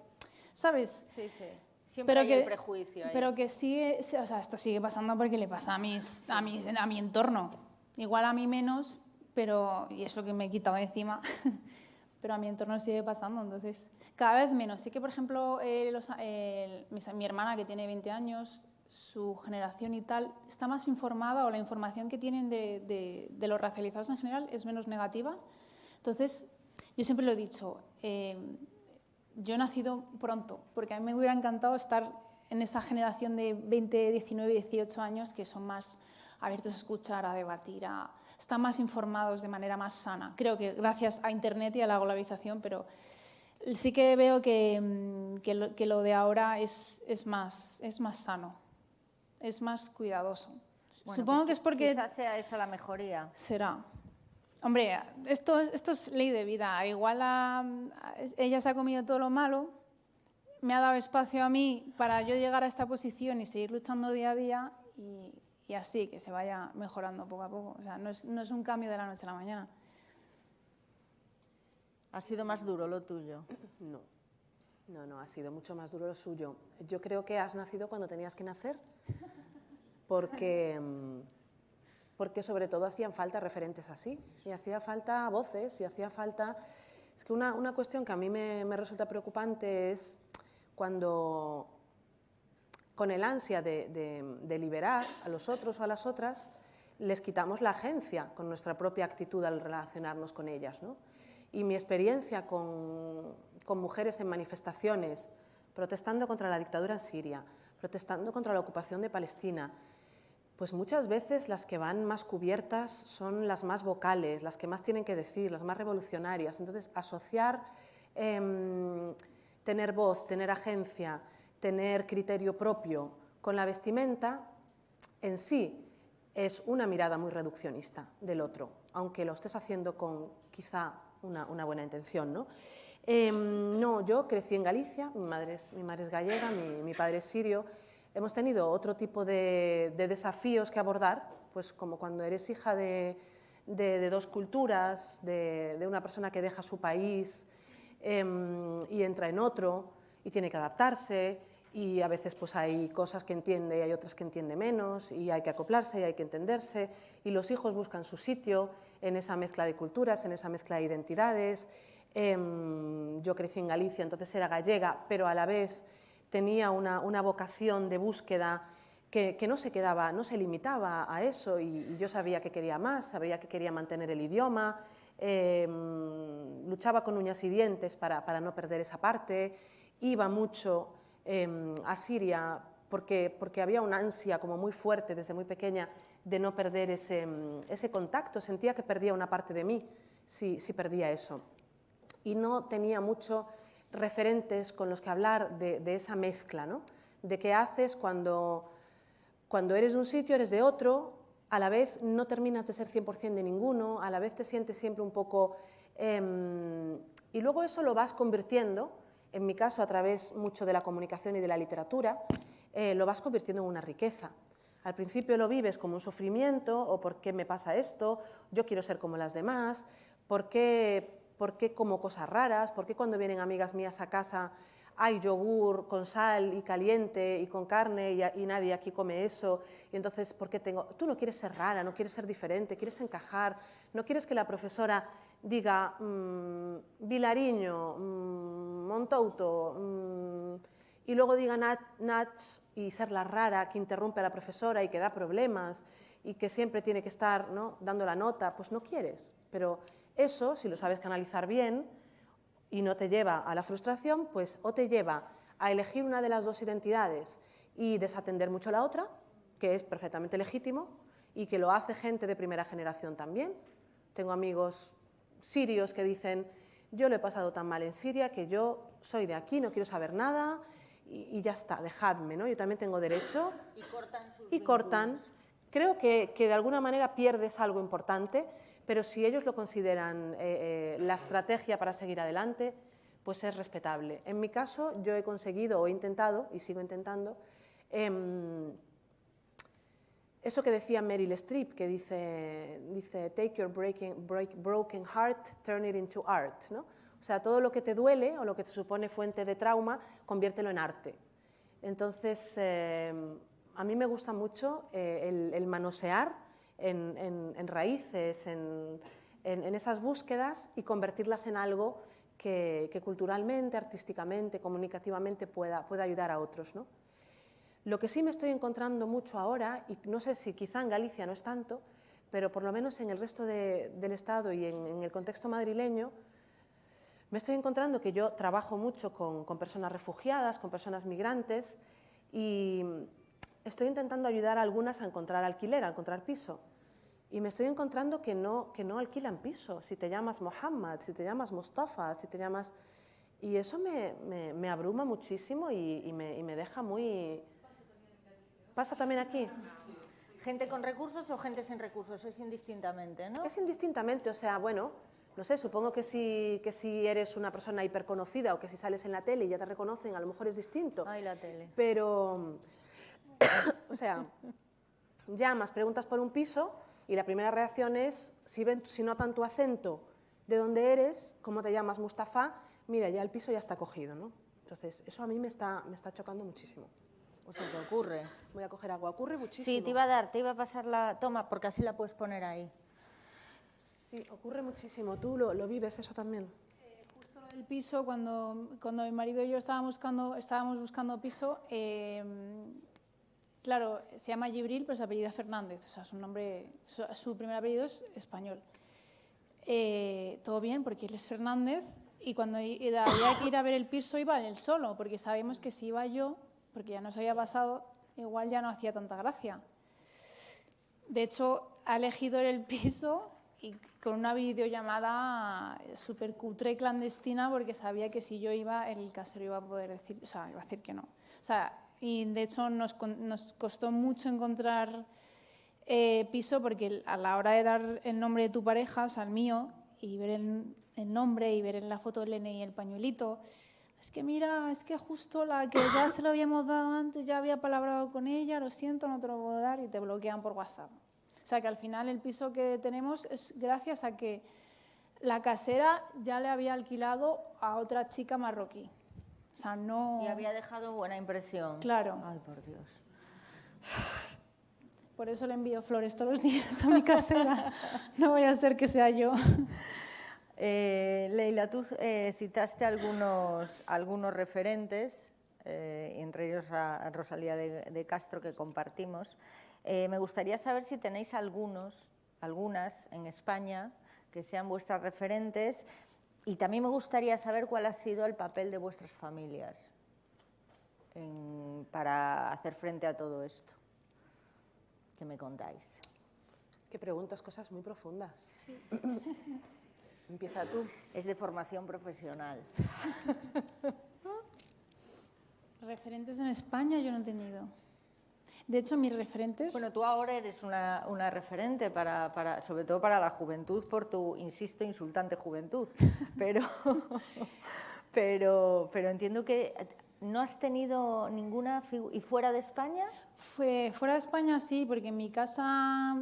¿Sabes? Sí. Siempre hay el prejuicio ahí. Pero que sí, o sea, esto sigue pasando porque le pasa a mi entorno. Igual a mí menos, y eso que me he quitado encima, pero a mi entorno sigue pasando, entonces cada vez menos. Sí que, por ejemplo, mi hermana, que tiene 20 años, su generación y tal, está más informada, o la información que tienen de los racializados en general es menos negativa. Entonces, yo siempre lo he dicho, yo he nacido pronto, porque a mí me hubiera encantado estar en esa generación de 20, 19, 18 años que son más abiertos a escuchar, a debatir, están más informados de manera más sana. Creo que gracias a Internet y a la globalización, pero sí que veo que lo de ahora es más sano, es más cuidadoso. Bueno, Supongo pues que es porque... quizás sea esa la mejoría. Será. Hombre, esto es ley de vida. Igual ella se ha comido todo lo malo, me ha dado espacio a mí para yo llegar a esta posición y seguir luchando día a día y así, que se vaya mejorando poco a poco. O sea, no es un cambio de la noche a la mañana. ¿Ha sido más duro lo tuyo? No, ha sido mucho más duro lo suyo. Yo creo que has nacido cuando tenías que nacer, porque sobre todo hacían falta referentes así, y hacía falta voces, y hacía falta... Es que una cuestión que a mí me resulta preocupante es cuando, con el ansia de liberar a los otros o a las otras, les quitamos la agencia con nuestra propia actitud al relacionarnos con ellas, ¿no? Y mi experiencia con mujeres en manifestaciones, protestando contra la dictadura en Siria, protestando contra la ocupación de Palestina, pues muchas veces las que van más cubiertas son las más vocales, las que más tienen que decir, las más revolucionarias. Entonces, asociar, tener voz, tener agencia, tener criterio propio con la vestimenta en sí es una mirada muy reduccionista del otro, aunque lo estés haciendo con quizá una buena intención, ¿no? No, yo crecí en Galicia, mi madre es gallega, mi padre es sirio. Hemos tenido otro tipo de desafíos que abordar, pues como cuando eres hija de dos culturas, de una persona que deja su país y entra en otro y tiene que adaptarse, y a veces pues hay cosas que entiende y hay otras que entiende menos, y hay que acoplarse y hay que entenderse, y los hijos buscan su sitio en esa mezcla de culturas, en esa mezcla de identidades. Yo crecí en Galicia, entonces era gallega, pero a la vez tenía una vocación de búsqueda que no se limitaba a eso, y yo sabía que quería más, sabía que quería mantener el idioma, luchaba con uñas y dientes para no perder esa parte, iba mucho a Siria porque había una ansia como muy fuerte desde muy pequeña de no perder ese contacto, sentía que perdía una parte de mí si perdía eso, y no tenía mucho referentes con los que hablar de esa mezcla, ¿no? De qué haces cuando eres de un sitio, eres de otro, a la vez no terminas de ser 100% de ninguno, a la vez te sientes siempre un poco... y luego eso lo vas convirtiendo, en mi caso a través mucho de la comunicación y de la literatura, lo vas convirtiendo en una riqueza. Al principio lo vives como un sufrimiento, o ¿por qué me pasa esto? Yo quiero ser como las demás, ¿por qué como cosas raras? ¿Por qué cuando vienen amigas mías a casa hay yogur con sal y caliente y con carne y nadie aquí come eso? Y entonces, ¿por qué tengo...? Tú no quieres ser rara, no quieres ser diferente, quieres encajar, no quieres que la profesora diga Vilariño, Montouto, y luego diga Nats y ser la rara que interrumpe a la profesora y que da problemas y que siempre tiene que estar, ¿no?, dando la nota. Pues no quieres, pero eso, si lo sabes canalizar bien y no te lleva a la frustración, pues o te lleva a elegir una de las dos identidades y desatender mucho la otra, que es perfectamente legítimo y que lo hace gente de primera generación también. Tengo amigos sirios que dicen, yo lo he pasado tan mal en Siria que yo soy de aquí, no quiero saber nada y ya está, dejadme, ¿no? Yo también tengo derecho. Y cortan. Creo que de alguna manera pierdes algo importante, pero si ellos lo consideran la estrategia para seguir adelante, pues es respetable. En mi caso, yo he conseguido o he intentado, y sigo intentando, eso que decía Meryl Streep, que dice take your broken heart, turn it into art, ¿no? O sea, todo lo que te duele o lo que te supone fuente de trauma, conviértelo en arte. Entonces, a mí me gusta mucho el manosear en raíces, en en esas búsquedas y convertirlas en algo que culturalmente, artísticamente, comunicativamente pueda ayudar a otros, ¿no? Lo que sí me estoy encontrando mucho ahora, y no sé si quizá en Galicia no es tanto, pero por lo menos en el resto del Estado y en el contexto madrileño, me estoy encontrando que yo trabajo mucho con personas refugiadas, con personas migrantes, y estoy intentando ayudar a algunas a encontrar alquiler, a encontrar piso. Y me estoy encontrando que no alquilan piso. Si te llamas Mohammad, si te llamas Mustafa, si te llamas... Y eso me abruma muchísimo y me deja muy... ¿Pasa también aquí? ¿Gente con recursos o gente sin recursos? Es indistintamente, ¿no? Es indistintamente, o sea, bueno, no sé, supongo que si eres una persona hiperconocida o que si sales en la tele y ya te reconocen, a lo mejor es distinto. Ay, la tele. Pero, o sea, llamas, preguntas por un piso y la primera reacción es, si notan tu acento de dónde eres, cómo te llamas, Mustafa, mira, ya el piso ya está cogido, ¿no? Entonces, eso a mí me está chocando muchísimo. ¿O se te ocurre? Voy a coger agua, ocurre muchísimo. Sí, te iba a pasar la toma, porque así la puedes poner ahí. Sí, ocurre muchísimo. ¿Tú lo vives eso también? Justo el piso, cuando mi marido y yo estábamos buscando piso, claro, se llama Gibril, pero se apellida Fernández, o sea, su primer apellido es español. Todo bien, porque él es Fernández, y cuando había que ir a ver el piso iba él solo, porque sabíamos que si iba yo, porque ya nos había pasado, igual ya no hacía tanta gracia. De hecho, ha elegido el piso y con una videollamada súper cutre y clandestina, porque sabía que si yo iba, el casero iba a poder decir, o sea, iba a decir que no. O sea, y de hecho nos costó mucho encontrar piso, porque a la hora de dar el nombre de tu pareja, o sea, el mío, y ver el nombre y ver en la foto del DNI el pañuelito, es que mira, es que justo la que ya se lo habíamos dado antes, ya había palabrado con ella, lo siento, no te lo puedo dar, y te bloquean por WhatsApp. O sea, que al final el piso que tenemos es gracias a que la casera ya le había alquilado a otra chica marroquí. O sea, no... Y había dejado buena impresión. Claro. Ay, por Dios. Por eso le envío flores todos los días a mi casera. No vaya a ser que sea yo. Leila, tú citaste algunos referentes, entre ellos a Rosalía de Castro, que compartimos. Me gustaría saber si tenéis algunas en España que sean vuestras referentes, y también me gustaría saber cuál ha sido el papel de vuestras familias para hacer frente a todo esto. ¿Qué me contáis? Que preguntas cosas muy profundas. Sí. Empieza tú. Es de formación profesional. Referentes en España yo no he tenido. De hecho, mis referentes... Bueno, tú ahora eres una referente, sobre todo para la juventud, por tu, insisto, insultante juventud. Pero entiendo que no has tenido ninguna figura... ¿Y fuera de España? Fuera de España sí, porque en mi casa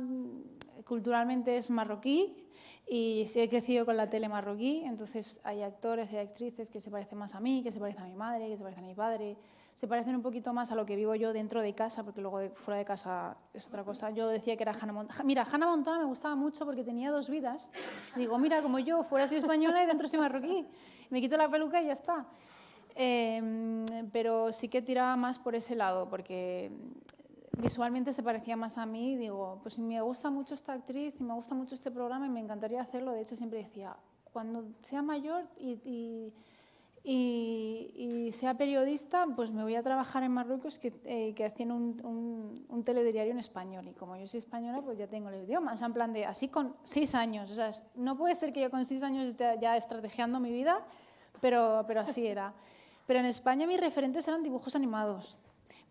culturalmente es marroquí y sí he crecido con la tele marroquí, entonces hay actores y actrices que se parecen más a mí, que se parecen a mi madre, que se parecen a mi padre, se parecen un poquito más a lo que vivo yo dentro de casa, porque luego fuera de casa es otra cosa. Yo decía que era Hannah Montana. Mira, Hannah Montana me gustaba mucho porque tenía dos vidas. Digo, mira, como yo, fuera soy española y dentro soy marroquí. Me quito la peluca y ya está. Pero sí que tiraba más por ese lado, porque visualmente se parecía más a mí, y digo, pues me gusta mucho esta actriz y me gusta mucho este programa y me encantaría hacerlo. De hecho, siempre decía, cuando sea mayor y sea periodista, pues me voy a trabajar en Marruecos, que hacían un telediario en español, y como yo soy española, pues ya tengo el idioma. O sea, en plan de, así con 6 años, o sea, no puede ser que yo con 6 años esté ya estrategiando mi vida, pero así era. Pero en España mis referentes eran dibujos animados,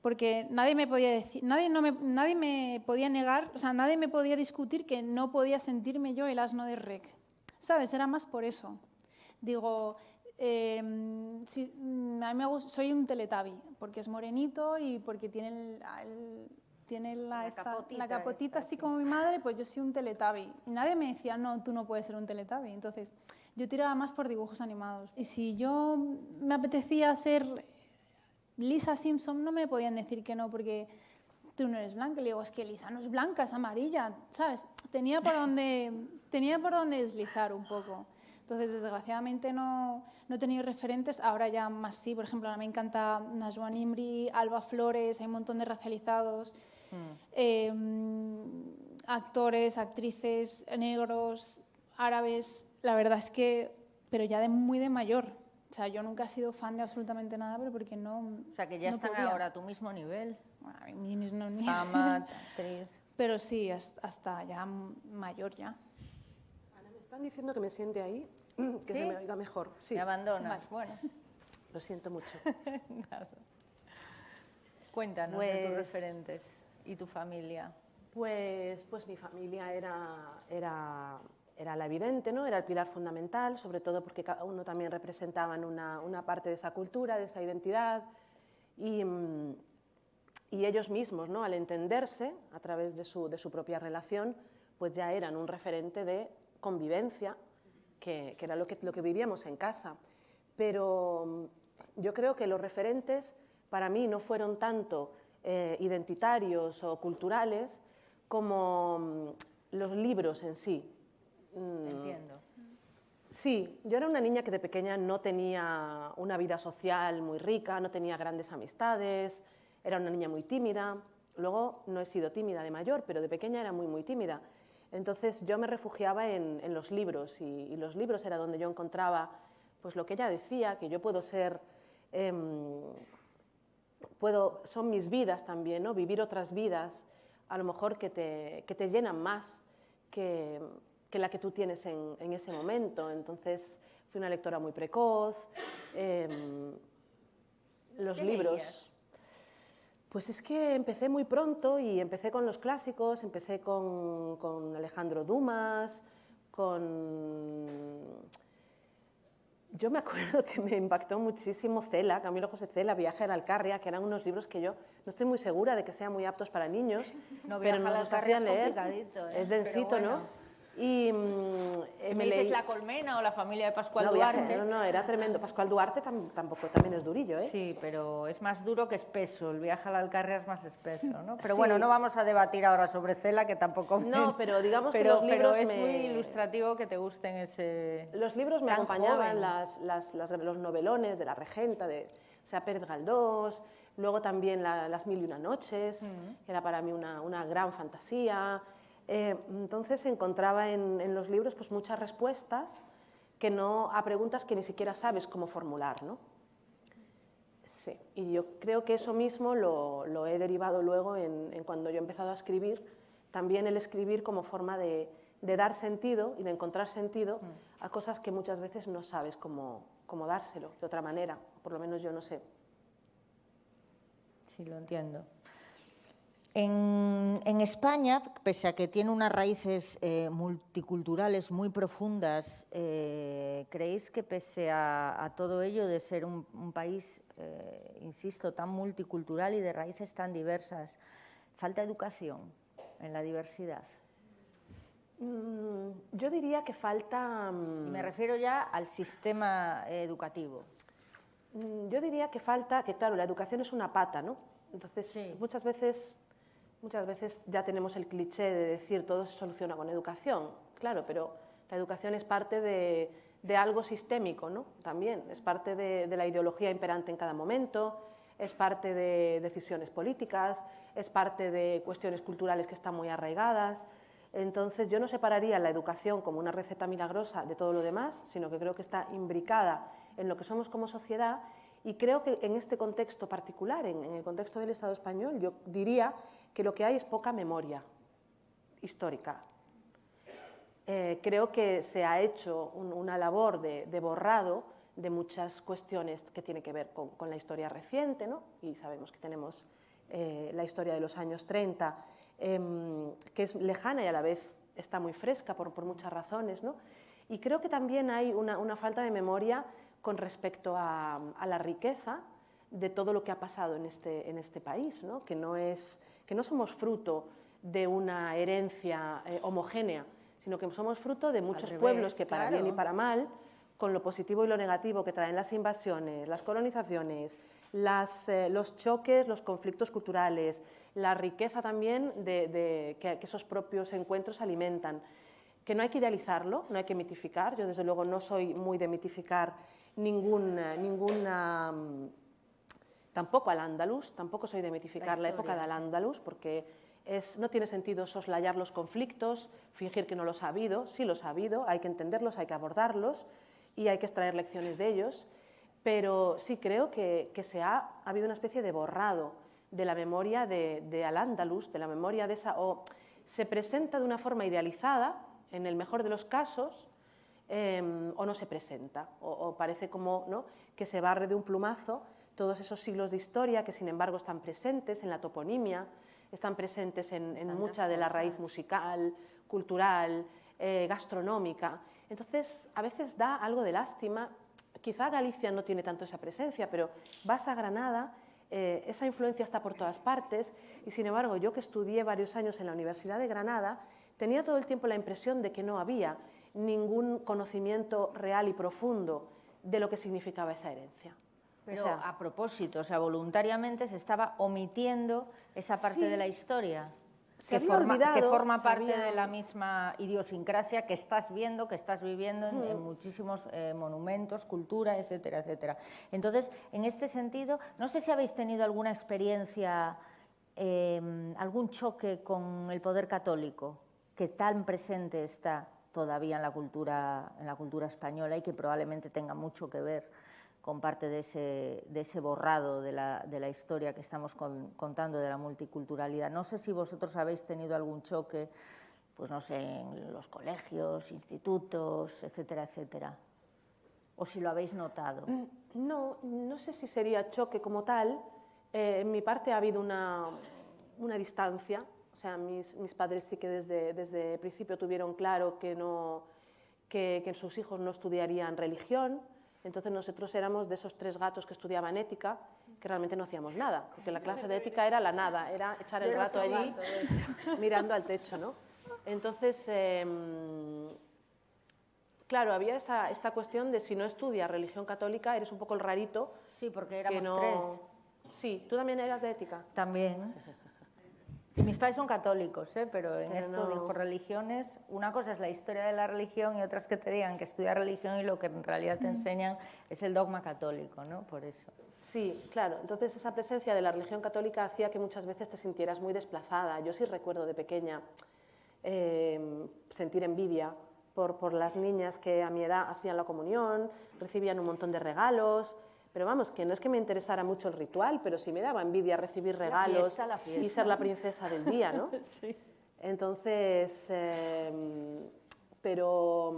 porque nadie me podía decir, nadie me podía negar, o sea, nadie me podía discutir que no podía sentirme yo el asno de Rec, ¿sabes? Era más por eso. Digo, a mí soy un Teletubby, porque es morenito y porque tiene la capotita así como mi madre, pues yo soy un Teletubby. Y nadie me decía, no, tú no puedes ser un Teletubby. Entonces, yo tiraba más por dibujos animados. Y si yo me apetecía ser Lisa Simpson, no me podían decir que no, porque tú no eres blanca. Le digo, es que Elisa no es blanca, es amarilla, ¿sabes? Tenía por dónde deslizar un poco. Entonces, desgraciadamente no he tenido referentes, ahora ya más sí. Por ejemplo, a mí me encanta Najwa Nimri, Alba Flores, hay un montón de racializados, actores, actrices, negros, árabes, la verdad es que, pero ya muy de mayor. O sea, yo nunca he sido fan de absolutamente nada, pero porque no. O sea, que ya no están podía. ahora a tu mismo nivel. Bueno, a mi mismo nivel. Fama, actriz. Pero sí, hasta ya mayor ya. Ana, me están diciendo que me siente ahí, que ¿Sí? se me oiga mejor. Sí, Me abandonas. Vale. Bueno, lo siento mucho. nada. Cuéntanos de tus Pues- referentes y tu familia. Pues mi familia era la evidente, ¿no? Era el pilar fundamental, sobre todo porque cada uno también representaban una parte de esa cultura, de esa identidad, y ellos mismos, ¿no? Al entenderse a través de su propia relación, pues ya eran un referente de convivencia, que era lo que vivíamos en casa. Pero yo creo que los referentes para mí no fueron tanto identitarios o culturales como los libros en sí. Entiendo. Sí, yo era una niña que de pequeña no tenía una vida social muy rica, no tenía grandes amistades, era una niña muy tímida. Luego no he sido tímida de mayor, pero de pequeña era muy tímida. Entonces yo me refugiaba en los libros y los libros era donde yo encontraba pues lo que ella decía, que yo puedo ser, son mis vidas también, ¿no? Vivir otras vidas, a lo mejor que te llenan más que la que tú tienes en ese momento. Entonces fui una lectora muy precoz. Los ¿Qué libros... leías? Pues es que empecé muy pronto y empecé con los clásicos, empecé con Alejandro Dumas, Yo me acuerdo que me impactó muchísimo Cela, Camilo José Cela, Viaje a la Alcarria, que eran unos libros que yo no estoy muy segura de que sean muy aptos para niños, No, pero Viaje a la nos Alcarria hacían es leer. complicadito, ¿eh? Es densito, Pero bueno. ¿no? Y Si me me leí... dices La Colmena o La familia de Pascual No, Duarte. no, era tremendo. Pascual Duarte también es durillo, ¿eh? Sí, pero es más duro que espeso. El Viaje a la Alcarria es más espeso, ¿no? Pero Sí. bueno, no vamos a debatir ahora sobre Cela, que tampoco... No, pero digamos que pero, los libros pero es me... muy ilustrativo que te gusten ese... Los libros me tan acompañaban, joven. los novelones de La Regenta, de Pérez Galdós, luego también Las mil y una noches, que era para mí una gran fantasía. Entonces encontraba en los libros pues, muchas respuestas a preguntas que ni siquiera sabes cómo formular, ¿no? Sí, y yo creo que eso mismo lo he derivado luego en cuando yo he empezado a escribir, también el escribir como forma de dar sentido y de encontrar sentido a cosas que muchas veces no sabes cómo dárselo de otra manera, por lo menos yo no sé. Sí, lo entiendo. En España, pese a que tiene unas raíces multiculturales muy profundas, ¿creéis que pese a todo ello de ser un país, insisto, tan multicultural y de raíces tan diversas, falta educación en la diversidad? Yo diría que falta... Y me refiero ya al sistema educativo. Yo diría que falta, que claro, la educación es una pata, ¿no? Entonces, Sí. muchas veces ya tenemos el cliché de decir todo se soluciona con educación, claro, pero la educación es parte de algo sistémico, ¿no? También, es parte de la ideología imperante en cada momento, es parte de decisiones políticas, es parte de cuestiones culturales que están muy arraigadas. Entonces, yo no separaría la educación como una receta milagrosa de todo lo demás, sino que creo que está imbricada en lo que somos como sociedad. Y creo que en este contexto particular, en el contexto del Estado español, yo diría que lo que hay es poca memoria histórica. Creo que se ha hecho una labor de borrado de muchas cuestiones que tienen que ver con la historia reciente, ¿no? Y sabemos que tenemos la historia de los años 30, que es lejana y a la vez está muy fresca por muchas razones, ¿no? Y creo que también hay una falta de memoria con respecto a la riqueza de todo lo que ha pasado en este país, ¿no? Que no somos fruto de una herencia homogénea, sino que somos fruto de muchos revés, pueblos que para claro. bien y para mal con lo positivo y lo negativo que traen las invasiones, las colonizaciones, los choques, los conflictos culturales, la riqueza también que esos propios encuentros alimentan. Que no hay que idealizarlo, no hay que mitificar. Yo, desde luego, no soy muy de mitificar tampoco al Andalus, tampoco soy de mitificar la época del Andalus, porque no tiene sentido soslayar los conflictos, fingir que no los ha habido. Sí los ha habido, hay que entenderlos, hay que abordarlos y hay que extraer lecciones de ellos, pero sí creo que ha habido una especie de borrado de la memoria de Al-Ándalus, de la memoria de esa... o se presenta de una forma idealizada, en el mejor de los casos, o no se presenta, o parece como, ¿no?, que se barre de un plumazo todos esos siglos de historia que, sin embargo, están presentes en la toponimia, están presentes en mucha de la raíz musical, cultural, gastronómica. Entonces, a veces da algo de lástima. Quizá Galicia no tiene tanto esa presencia, pero vas a Granada, esa influencia está por todas partes, y sin embargo, yo que estudié varios años en la Universidad de Granada, tenía todo el tiempo la impresión de que no había ningún conocimiento real y profundo de lo que significaba esa herencia. Pero a propósito, voluntariamente se estaba omitiendo esa parte de la historia. Que forma parte de la misma idiosincrasia que estás viendo, que estás viviendo en muchísimos monumentos, cultura, etcétera, etcétera. Entonces, en este sentido, no sé si habéis tenido alguna experiencia, algún choque con el poder católico, que tan presente está todavía en la cultura española y que probablemente tenga mucho que ver con parte de ese borrado de la historia que estamos contando de la multiculturalidad. No sé si vosotros habéis tenido algún choque, pues no sé, en los colegios, institutos, etcétera, etcétera, o si lo habéis notado. No sé si sería choque como tal. En mi parte ha habido una distancia. O sea, mis padres sí que desde el principio tuvieron claro que sus hijos no estudiarían religión. Entonces nosotros éramos de esos 3 gatos que estudiaban ética, que realmente no hacíamos nada, porque la clase de ética era la nada, era echar el gato allí mirando al techo, ¿no? Entonces, claro, había esta cuestión de si no estudias religión católica eres un poco el rarito. Sí, porque éramos 3. Sí, ¿tú también eras de ética? También. Mis padres son católicos, pero en esto dijo religiones. Una cosa es la historia de la religión y otra es que te digan que estudias religión y lo que en realidad te enseñan es el dogma católico, ¿no? Por eso. Sí, claro. Entonces esa presencia de la religión católica hacía que muchas veces te sintieras muy desplazada. Yo sí recuerdo de pequeña sentir envidia por las niñas que a mi edad hacían la comunión, recibían un montón de regalos. Pero vamos, que no es que me interesara mucho el ritual, pero sí me daba envidia recibir regalos la fiesta. Y ser la princesa del día, ¿no? Sí. Entonces, pero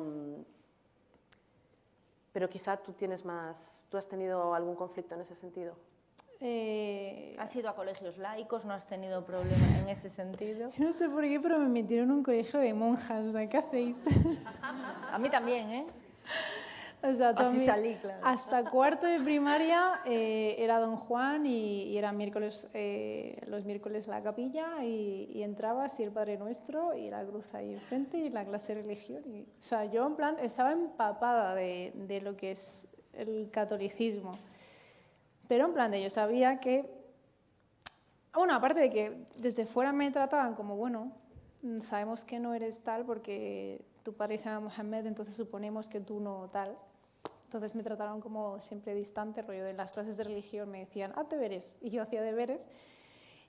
quizá tú has tenido algún conflicto en ese sentido. ¿Has ido a colegios laicos? ¿No has tenido problemas en ese sentido? Yo no sé por qué, pero me metieron en un colegio de monjas. O sea, ¿qué hacéis? A mí también, ¿eh? O sea, así salí, claro. Hasta 4º de primaria era Don Juan y era los miércoles la capilla y entrabas y el Padre Nuestro y la cruz ahí enfrente y la clase de religión. O sea, yo en plan estaba empapada de lo que es el catolicismo. Pero en plan yo sabía que... Bueno, aparte de que desde fuera me trataban como, bueno, sabemos que no eres tal porque tu padre se llama Mohamed, entonces suponemos que tú no tal. Entonces me trataron como siempre distante, rollo de las clases de religión me decían, haz deberes, y yo hacía deberes.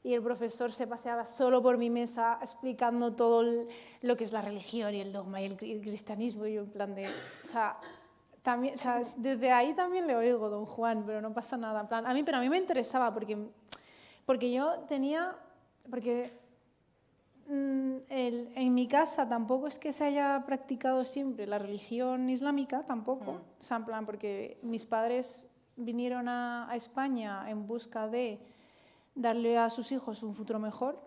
Y el profesor se paseaba solo por mi mesa explicando todo lo que es la religión y el dogma y el cristianismo, y yo en plan de... O sea, desde ahí también le oigo, Don Juan, pero no pasa nada. En plan, pero a mí me interesaba porque yo tenía... en mi casa tampoco es que se haya practicado siempre la religión islámica, tampoco. O sea, en plan, porque mis padres vinieron a España en busca de darle a sus hijos un futuro mejor.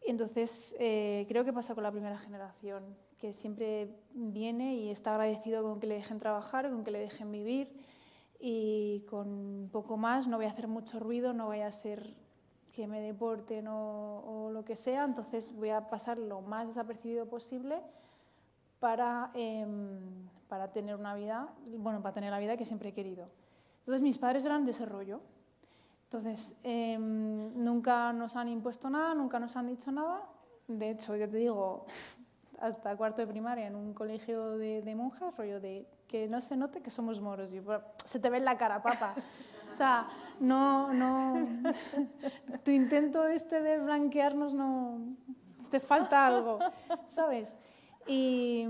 Y entonces creo que pasa con la primera generación, que siempre viene y está agradecido con que le dejen trabajar, con que le dejen vivir, y con poco más, no voy a hacer mucho ruido, no vaya a ser que me deporten o lo que sea, entonces voy a pasar lo más desapercibido posible para tener una vida, para tener la vida que siempre he querido. Entonces mis padres eran de ese rollo. Entonces nunca nos han impuesto nada, nunca nos han dicho nada. De hecho, ya te digo, hasta cuarto de primaria en un colegio de monjas, rollo de que no se note que somos moros. Y, se te ve en la cara, papá. O sea, no, tu intento de blanquearnos no, te falta algo, ¿sabes? Y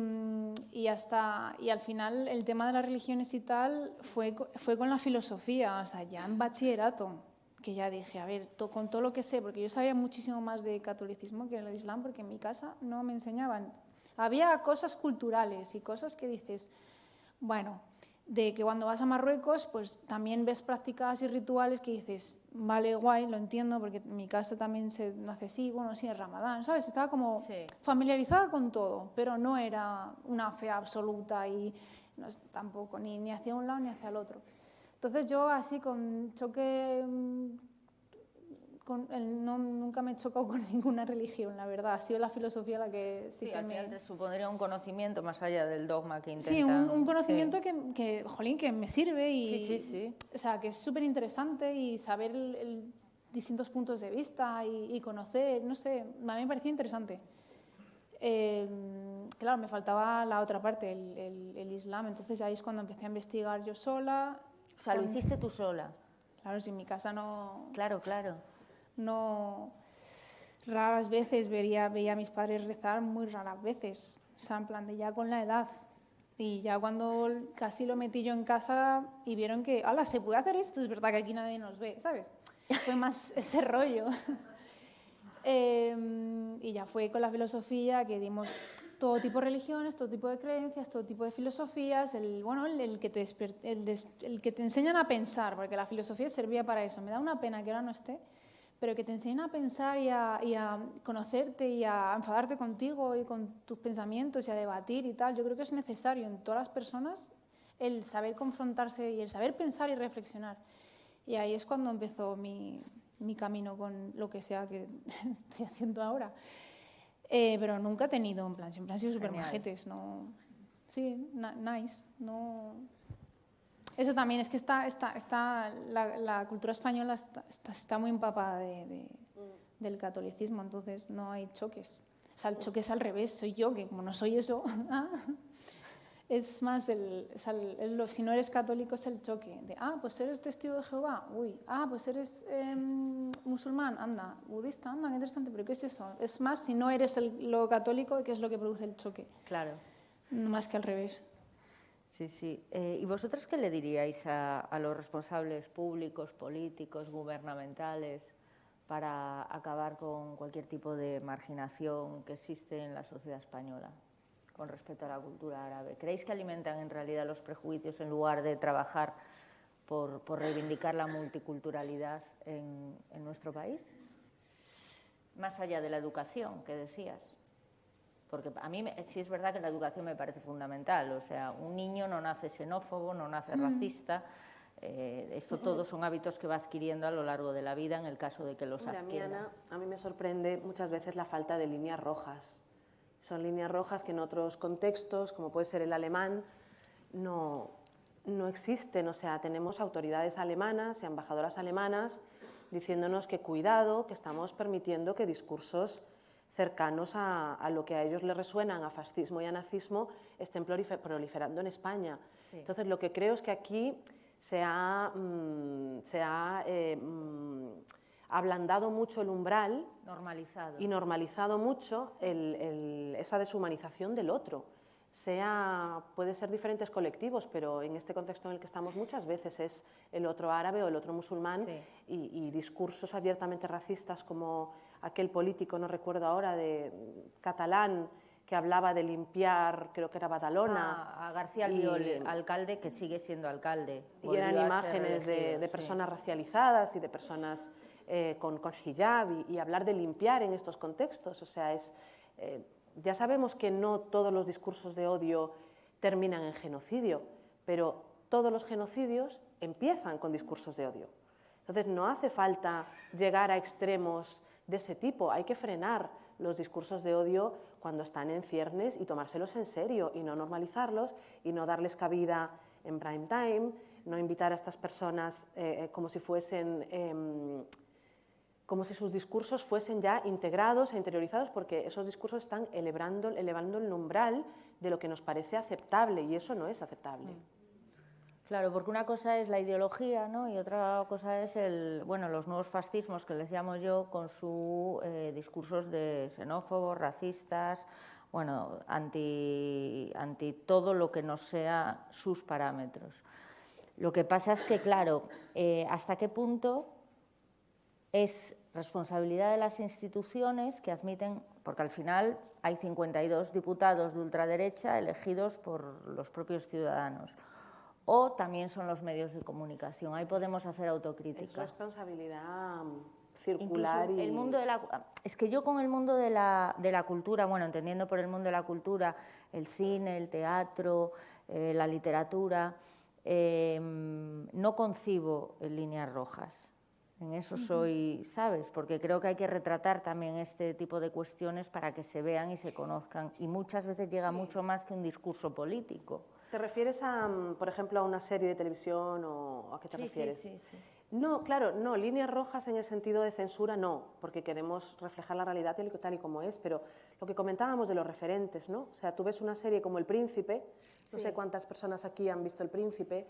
al final el tema de las religiones y tal fue con la filosofía, o sea, ya en bachillerato, que ya dije, a ver, con todo lo que sé, porque yo sabía muchísimo más de catolicismo que del islam, porque en mi casa no me enseñaban. Había cosas culturales y cosas que dices, bueno, de que cuando vas a Marruecos, pues también ves prácticas y rituales que dices, vale, guay, lo entiendo, porque en mi casa también se hace así, bueno, sí, es Ramadán, ¿sabes? Estaba como familiarizada con todo, pero no era una fe absoluta y no, tampoco, ni hacia un lado ni hacia el otro. Entonces yo así con choque, nunca me he chocado con ninguna religión, la verdad. Ha sido la filosofía la que sí que al final te supondría un conocimiento más allá del dogma que intentan... Sí, un conocimiento que, jolín, que me sirve y... Sí. O sea, que es súper interesante y saber distintos puntos de vista y conocer, no sé, a mí me parecía interesante. Claro, me faltaba la otra parte, el islam, entonces ahí es cuando empecé a investigar yo sola. O sea, ¿lo hiciste tú sola? Claro, si en mi casa no... Claro. No, raras veces veía a mis padres rezar, muy raras veces, o sea, en plan de ya con la edad. Y ya cuando casi lo metí yo en casa y vieron que, ¡hala, se puede hacer esto! Es verdad que aquí nadie nos ve, ¿sabes? Fue más ese rollo. Y ya fue con la filosofía que dimos todo tipo de religiones, todo tipo de creencias, todo tipo de filosofías, el que te enseñan a pensar, porque la filosofía servía para eso. Me da una pena que ahora no esté, pero que te enseñen a pensar y a conocerte y a enfadarte contigo y con tus pensamientos y a debatir y tal. Yo creo que es necesario en todas las personas el saber confrontarse y el saber pensar y reflexionar. Y ahí es cuando empezó mi camino con lo que sea que estoy haciendo ahora. Pero nunca he tenido, en plan, siempre han sido súper majetes, ¿no? Sí, nice, no... Eso también, es que la cultura española está muy empapada del catolicismo, entonces no hay choques. O sea, el choque es al revés, soy yo, que como no soy eso, es más, si no eres católico es el choque. De, pues eres testigo de Jehová, uy, pues eres musulmán, anda, budista, anda, qué interesante, pero ¿qué es eso? Es más, si no eres lo católico, ¿qué es lo que produce el choque? Claro. No más que al revés. Sí. ¿Y vosotros qué le diríais a los responsables públicos, políticos, gubernamentales para acabar con cualquier tipo de marginación que existe en la sociedad española con respecto a la cultura árabe? ¿Creéis que alimentan en realidad los prejuicios en lugar de trabajar por reivindicar la multiculturalidad en nuestro país? Más allá de la educación que decías. Porque a mí sí es verdad que la educación me parece fundamental. O sea, un niño no nace xenófobo, no nace racista. Esto todos son hábitos que va adquiriendo a lo largo de la vida en el caso de que los adquiera. A mí me sorprende muchas veces la falta de líneas rojas. Son líneas rojas que en otros contextos, como puede ser el alemán, no existen. O sea, tenemos autoridades alemanas y embajadoras alemanas diciéndonos que cuidado, que estamos permitiendo que discursos cercanos a lo que a ellos les resuenan, a fascismo y a nazismo, estén proliferando en España. Sí. Entonces, lo que creo es que aquí se ha ablandado mucho el umbral y normalizado mucho esa deshumanización del otro. Puede ser diferentes colectivos, pero en este contexto en el que estamos muchas veces es el otro árabe o el otro musulmán, sí. y discursos abiertamente racistas como aquel político, no recuerdo ahora, catalán, que hablaba de limpiar, creo que era Badalona. A García Albiol, alcalde, que sigue siendo alcalde. Y eran imágenes de personas racializadas y de personas con hijab, y hablar de limpiar en estos contextos. O sea, ya sabemos que no todos los discursos de odio terminan en genocidio, pero todos los genocidios empiezan con discursos de odio. Entonces, no hace falta llegar a extremos de ese tipo, hay que frenar los discursos de odio cuando están en ciernes y tomárselos en serio y no normalizarlos y no darles cabida en prime time, no invitar a estas personas como si fuesen... como si sus discursos fuesen ya integrados e interiorizados, porque esos discursos están elevando el umbral de lo que nos parece aceptable, y eso no es aceptable. Claro, porque una cosa es la ideología, ¿no? Y otra cosa es los nuevos fascismos, que les llamo yo, con sus discursos de xenófobos, racistas, bueno, anti todo lo que no sea sus parámetros. Lo que pasa es que, claro, ¿hasta qué punto es responsabilidad de las instituciones que admiten, porque al final hay 52 diputados de ultraderecha elegidos por los propios ciudadanos, o también son los medios de comunicación? Ahí podemos hacer autocrítica. Es responsabilidad circular. Incluso el mundo es que yo con el mundo de la cultura, bueno, entendiendo por el mundo de la cultura el cine, el teatro, la literatura, no concibo líneas rojas. En eso soy, ¿sabes? Porque creo que hay que retratar también este tipo de cuestiones para que se vean y se conozcan. Y muchas veces llega mucho más que un discurso político. ¿Te refieres, por ejemplo, a una serie de televisión o a qué te refieres? Sí. No, claro, no, líneas rojas en el sentido de censura no, porque queremos reflejar la realidad tal y como es, pero lo que comentábamos de los referentes, ¿no? O sea, tú ves una serie como El Príncipe, no sé cuántas personas aquí han visto El Príncipe,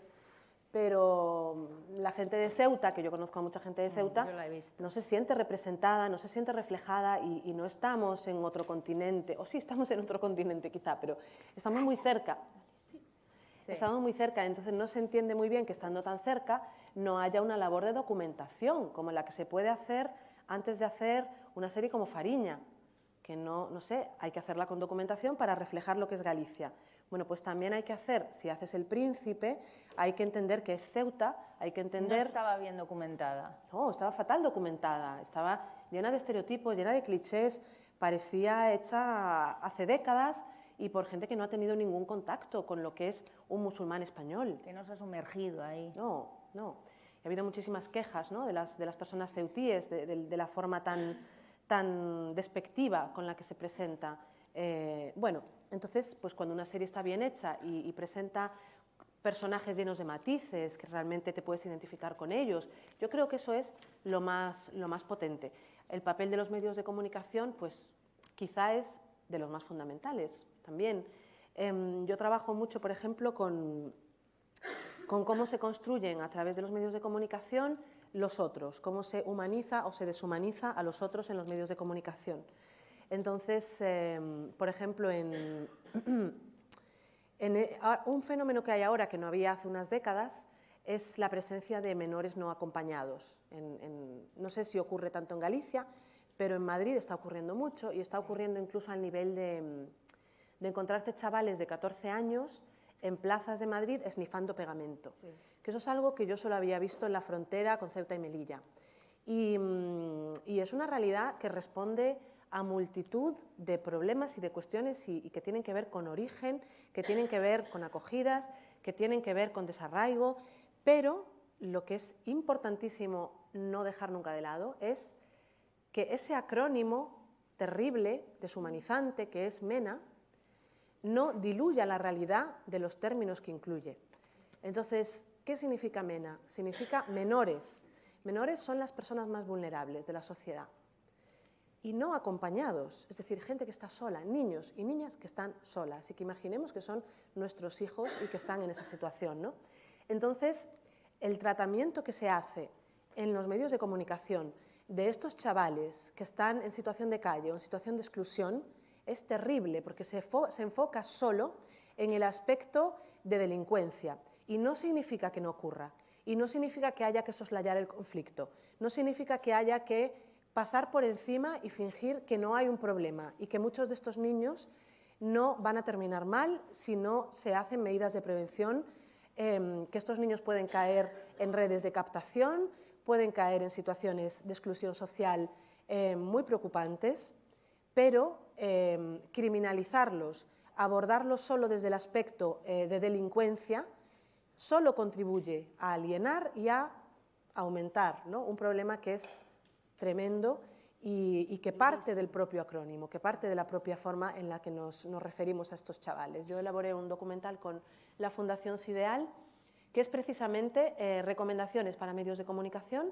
pero la gente de Ceuta, que yo conozco a mucha gente de Ceuta, no se siente representada, no se siente reflejada y no estamos en otro continente, o sí estamos en otro continente quizá, pero estamos muy cerca. Estamos muy cerca, entonces no se entiende muy bien que estando tan cerca no haya una labor de documentación como la que se puede hacer antes de hacer una serie como Fariña, que no sé, hay que hacerla con documentación para reflejar lo que es Galicia. Bueno, pues también hay que hacer, si haces El Príncipe, hay que entender que es Ceuta, hay que entender... No estaba bien documentada. No, estaba fatal documentada, estaba llena de estereotipos, llena de clichés, parecía hecha hace décadas y por gente que no ha tenido ningún contacto con lo que es un musulmán español. Que no se ha sumergido ahí. No. Ha habido muchísimas quejas, ¿no?, de las personas ceutíes, de la forma tan despectiva con la que se presenta. Bueno, entonces, pues cuando una serie está bien hecha y presenta personajes llenos de matices, que realmente te puedes identificar con ellos, yo creo que eso es lo más potente. El papel de los medios de comunicación, pues quizá es de los más fundamentales también. Yo trabajo mucho, por ejemplo, con cómo se construyen a través de los medios de comunicación los otros, cómo se humaniza o se deshumaniza a los otros en los medios de comunicación. Entonces, por ejemplo, un fenómeno que hay ahora que no había hace unas décadas es la presencia de menores no acompañados. No sé si ocurre tanto en Galicia, pero en Madrid está ocurriendo mucho y está ocurriendo incluso al nivel de encontrarte chavales de 14 años en plazas de Madrid esnifando pegamento. Sí. Que eso es algo que yo solo había visto en la frontera con Ceuta y Melilla. Y es una realidad que responde a multitud de problemas y de cuestiones y que tienen que ver con origen, que tienen que ver con acogidas, que tienen que ver con desarraigo, pero lo que es importantísimo no dejar nunca de lado es que ese acrónimo terrible, deshumanizante, que es MENA, no diluya la realidad de los términos que incluye. Entonces, ¿qué significa MENA? Significa menores. Menores son las personas más vulnerables de la sociedad. Y no acompañados, es decir, gente que está sola, niños y niñas que están solas. Así que imaginemos que son nuestros hijos y que están en esa situación, ¿no? Entonces, el tratamiento que se hace en los medios de comunicación de estos chavales que están en situación de calle o en situación de exclusión es terrible porque se enfoca solo en el aspecto de delincuencia y no significa que no ocurra y no significa que haya que soslayar el conflicto, no significa que haya que pasar por encima y fingir que no hay un problema y que muchos de estos niños no van a terminar mal si no se hacen medidas de prevención, que estos niños pueden caer en redes de captación, pueden caer en situaciones de exclusión social muy preocupantes, pero criminalizarlos, abordarlos solo desde el aspecto de delincuencia, solo contribuye a alienar y a aumentar, ¿no?, un problema que es tremendo y que parte del propio acrónimo, que parte de la propia forma en la que nos referimos a estos chavales. Yo elaboré un documental con la Fundación Cideal, que es precisamente recomendaciones para medios de comunicación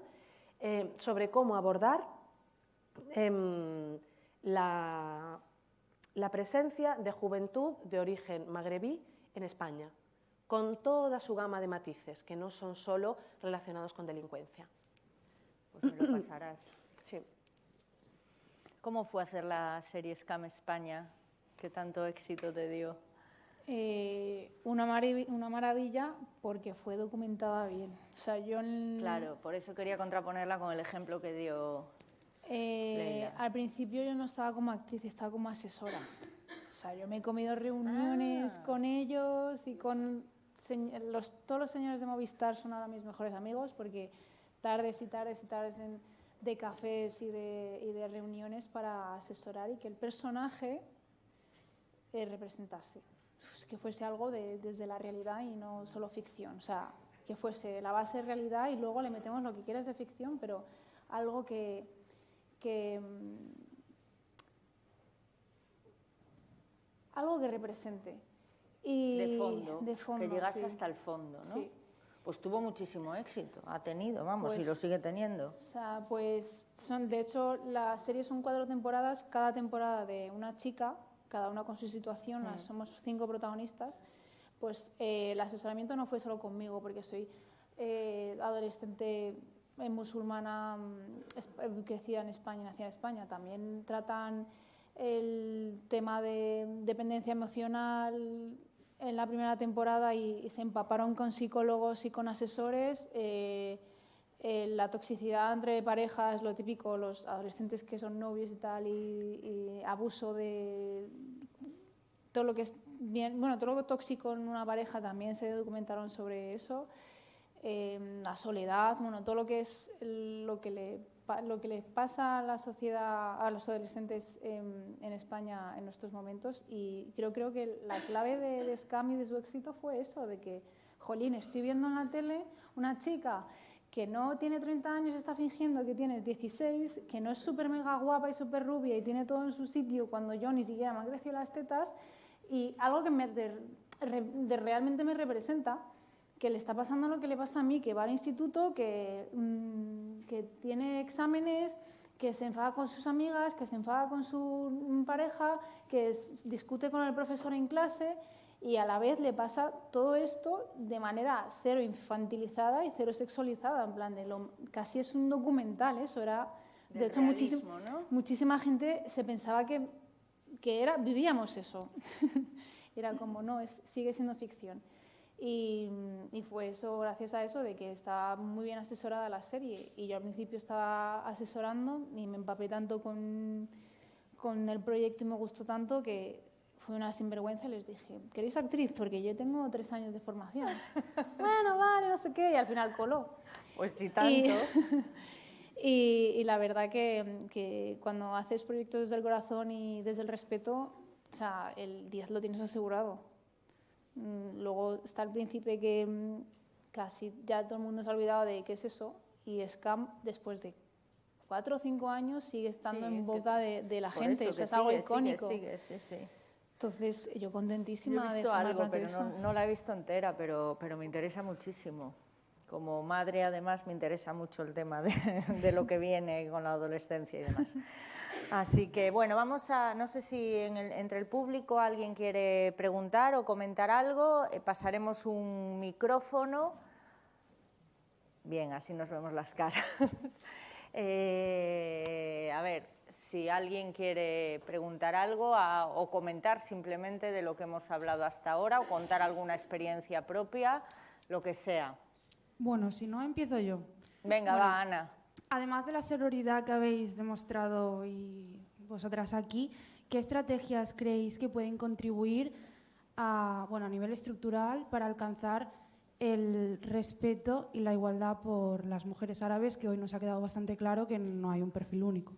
sobre cómo abordar la presencia de juventud de origen magrebí en España, con toda su gama de matices, que no son solo relacionados con delincuencia. Pues me lo pasarás. Sí. ¿Cómo fue hacer la serie Scam España? ¿Qué tanto éxito te dio? Una maravilla porque fue documentada bien. O sea, Claro, por eso quería contraponerla con el ejemplo que dio Leila. Al principio yo no estaba como actriz, estaba como asesora. O sea, yo me he comido reuniones con ellos y con todos los señores de Movistar son ahora mis mejores amigos porque tardes y tardes y tardes de cafés y de reuniones para asesorar y que el personaje representase. Pues que fuese algo desde la realidad y no solo ficción. O sea, que fuese la base de realidad y luego le metemos lo que quieras de ficción, pero algo que represente. Y de fondo, que llegase sí. hasta el fondo, ¿no? Sí. Pues tuvo muchísimo éxito, ha tenido, vamos, Pues, y lo sigue teniendo. O sea, pues de hecho, la serie son 4 temporadas, cada temporada de una chica, cada una con su situación, somos 5 protagonistas. Pues el asesoramiento no fue solo conmigo, porque soy adolescente musulmana, crecida en España, nacida en España. También tratan el tema de dependencia emocional en la primera temporada y se empaparon con psicólogos y con asesores. La toxicidad entre parejas, lo típico, los adolescentes que son novios y tal, y abuso de todo lo que es bien, bueno, todo lo tóxico en una pareja también se documentaron sobre eso. La soledad, bueno, todo lo que es lo que le pasa a la sociedad, a los adolescentes en España en estos momentos. Y creo que la clave de Scam y de su éxito fue eso, de que, jolín, estoy viendo en la tele una chica que no tiene 30 años, está fingiendo que tiene 16, que no es súper mega guapa y súper rubia y tiene todo en su sitio cuando yo ni siquiera me han crecido las tetas, y algo que realmente me representa, que le está pasando lo que le pasa a mí, que va al instituto, que tiene exámenes, que se enfada con sus amigas, que se enfada con su pareja, que discute con el profesor en clase, y a la vez le pasa todo esto de manera cero infantilizada y cero sexualizada, en plan casi es un documental, eso era... De hecho, muchísima gente se pensaba que vivíamos eso. Era como, no, sigue siendo ficción. Y fue eso, gracias a eso, de que estaba muy bien asesorada la serie. Y yo al principio estaba asesorando y me empapé tanto con el proyecto y me gustó tanto que fue una sinvergüenza y les dije, ¿queréis actriz? Porque yo tengo 3 años de formación. Bueno, vale, no sé qué, y al final coló. Pues sí, tanto. Y la verdad que cuando haces proyectos desde el corazón y desde el respeto, o sea, el 10 lo tienes asegurado. Luego está el príncipe que casi ya todo el mundo se ha olvidado de qué es eso, y Scam, después de 4 o 5 años, sigue estando en boca de la gente, o sea, es algo icónico. Sí. Entonces, yo contentísima. Yo he visto algo, pero no la he visto entera, pero me interesa muchísimo. Como madre, además, me interesa mucho el tema de lo que viene con la adolescencia y demás. Así que, bueno, no sé si entre el público alguien quiere preguntar o comentar algo. Pasaremos un micrófono. Bien, así nos vemos las caras. A ver, si alguien quiere preguntar algo o comentar simplemente de lo que hemos hablado hasta ahora o contar alguna experiencia propia, lo que sea. Bueno, si no, empiezo yo. Venga, bueno, va, Ana. Además de la sororidad que habéis demostrado y vosotras aquí, ¿qué estrategias creéis que pueden contribuir a nivel estructural para alcanzar el respeto y la igualdad por las mujeres árabes, que hoy nos ha quedado bastante claro que no hay un perfil único?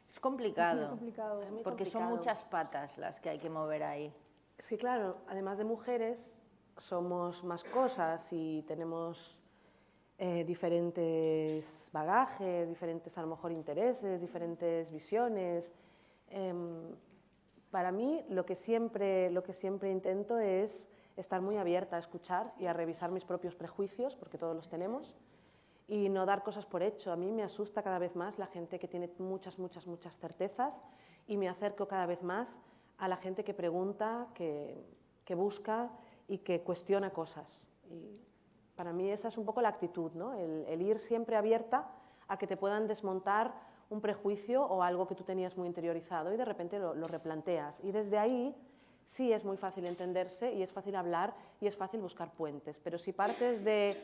Es complicado. Es complicado. Es muy porque complicado. son muchas patas las que hay que mover ahí. Sí, claro, además de mujeres, somos más cosas y tenemos diferentes bagajes, diferentes a lo mejor intereses, diferentes visiones. Para mí lo que siempre intento es estar muy abierta a escuchar y a revisar mis propios prejuicios, porque todos los tenemos, y no dar cosas por hecho. A mí me asusta cada vez más la gente que tiene muchas certezas, y me acerco cada vez más a la gente que pregunta, que busca y que cuestiona cosas. Y para mí esa es un poco la actitud, ¿no? El ir siempre abierta a que te puedan desmontar un prejuicio o algo que tú tenías muy interiorizado y de repente lo replanteas. Y desde ahí sí es muy fácil entenderse y es fácil hablar y es fácil buscar puentes. Pero si partes de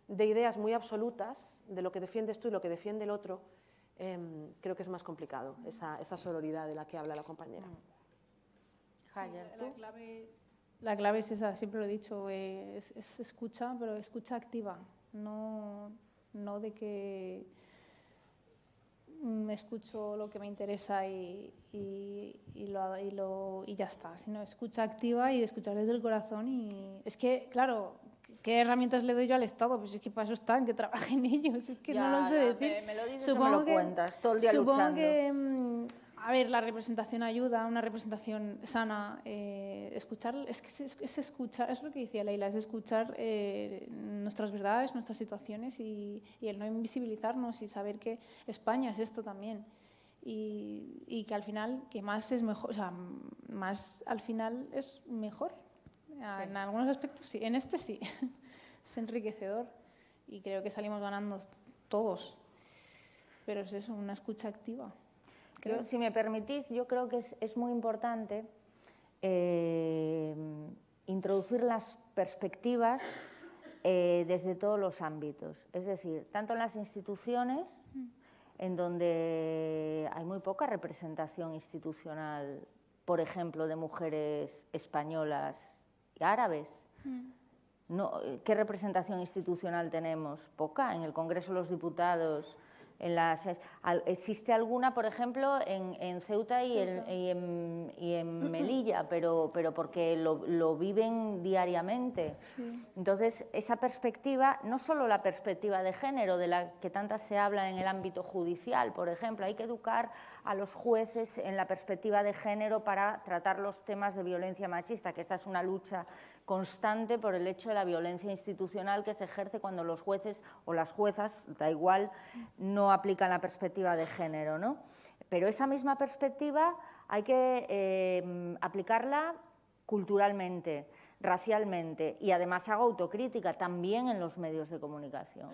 ideas muy absolutas, de lo que defiendes tú y lo que defiende el otro, creo que es más complicado, esa sororidad de la que habla la compañera. La clave es esa, siempre lo he dicho, es escucha, pero escucha activa, no de que escucho lo que me interesa y ya está, sino escucha activa y escuchar desde el corazón. Y es que, claro, ¿qué herramientas le doy yo al Estado? Pues es que para eso están, que trabajen ellos, es que ya, no lo sé decir. Me lo dices o me lo cuentas, todo el día luchando. Que, a ver, la representación ayuda, una representación sana, escuchar, es escuchar, es lo que decía Leila, es escuchar nuestras verdades, nuestras situaciones y el no invisibilizarnos y saber que España es esto también. Y que al final, que más es mejor, o sea, más al final es mejor. Sí. En algunos aspectos sí, en este sí, es enriquecedor y creo que salimos ganando todos, pero es eso, una escucha activa. Si me permitís, yo creo que es muy importante introducir las perspectivas desde todos los ámbitos, es decir, tanto en las instituciones, en donde hay muy poca representación institucional, por ejemplo, de mujeres españolas y árabes. No, ¿qué representación institucional tenemos? Poca. En el Congreso de los Diputados, existe alguna, por ejemplo, en Ceuta y en Melilla, pero porque lo viven diariamente. Sí. Entonces, esa perspectiva, no solo la perspectiva de género, de la que tanta se habla en el ámbito judicial, por ejemplo, hay que educar a los jueces en la perspectiva de género para tratar los temas de violencia machista, que esta es una lucha constante por el hecho de la violencia institucional que se ejerce cuando los jueces o las juezas, da igual, no aplican la perspectiva de género, ¿no? Pero esa misma perspectiva hay que aplicarla culturalmente, racialmente, y además hago autocrítica también en los medios de comunicación.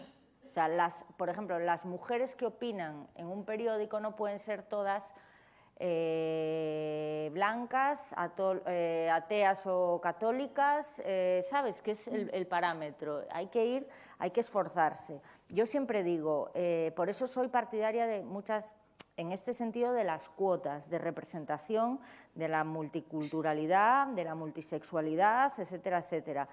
O sea, por ejemplo, las mujeres que opinan en un periódico no pueden ser todas blancas, ateas o católicas, ¿sabes? Que es el parámetro. Hay que esforzarse. Yo siempre digo, por eso soy partidaria de muchas, en este sentido, de las cuotas de representación, de la multiculturalidad, de la multisexualidad, etcétera, etcétera.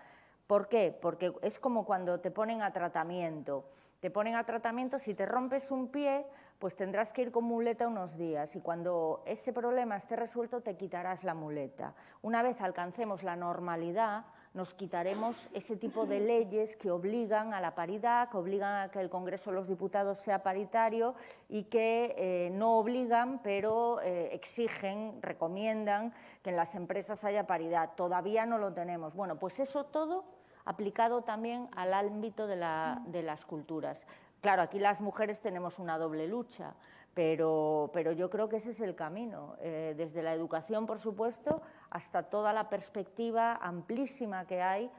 ¿Por qué? Porque es como cuando te ponen a tratamiento. Te ponen a tratamiento, si te rompes un pie, pues tendrás que ir con muleta unos días y cuando ese problema esté resuelto te quitarás la muleta. Una vez alcancemos la normalidad, nos quitaremos ese tipo de leyes que obligan a la paridad, que obligan a que el Congreso de los Diputados sea paritario y que no obligan, pero exigen, recomiendan que en las empresas haya paridad. Todavía no lo tenemos. Bueno, pues eso todo aplicado también al ámbito de las culturas. Claro, aquí las mujeres tenemos una doble lucha, pero yo creo que ese es el camino, desde la educación, por supuesto, hasta toda la perspectiva amplísima que hay,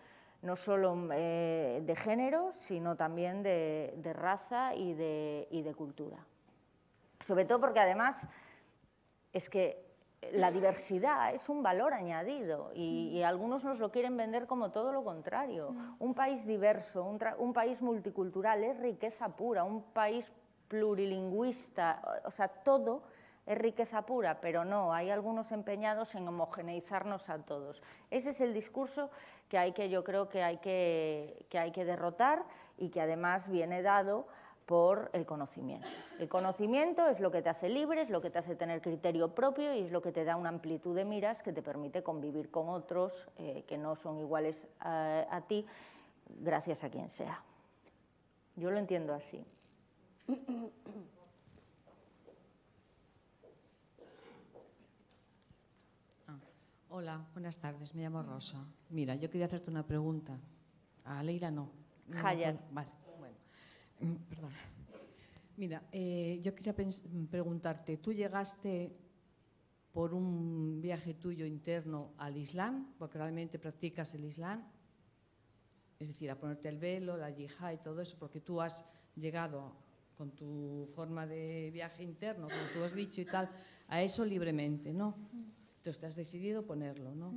no solo de género, sino también de raza y de cultura. Sobre todo porque además es que la diversidad es un valor añadido y algunos nos lo quieren vender como todo lo contrario. Un país diverso, un país multicultural es riqueza pura, un país plurilingüista, o sea, todo es riqueza pura, pero no, hay algunos empeñados en homogeneizarnos a todos. Ese es el discurso que yo creo que hay que derrotar y que además viene dado por el conocimiento. El conocimiento es lo que te hace libre, es lo que te hace tener criterio propio y es lo que te da una amplitud de miras que te permite convivir con otros que no son iguales a ti, gracias a quien sea. Yo lo entiendo así. Hola, buenas tardes, me llamo Rosa. Mira, yo quería hacerte una pregunta. A Leila no. Hayat. Vale, bueno. Perdona. Mira, yo quería preguntarte, ¿tú llegaste por un viaje tuyo interno al Islam, porque realmente practicas el Islam? Es decir, a ponerte el velo, la yihad y todo eso, porque tú has llegado con tu forma de viaje interno, como tú has dicho y tal, a eso libremente, ¿no? Entonces te has decidido ponerlo, ¿no?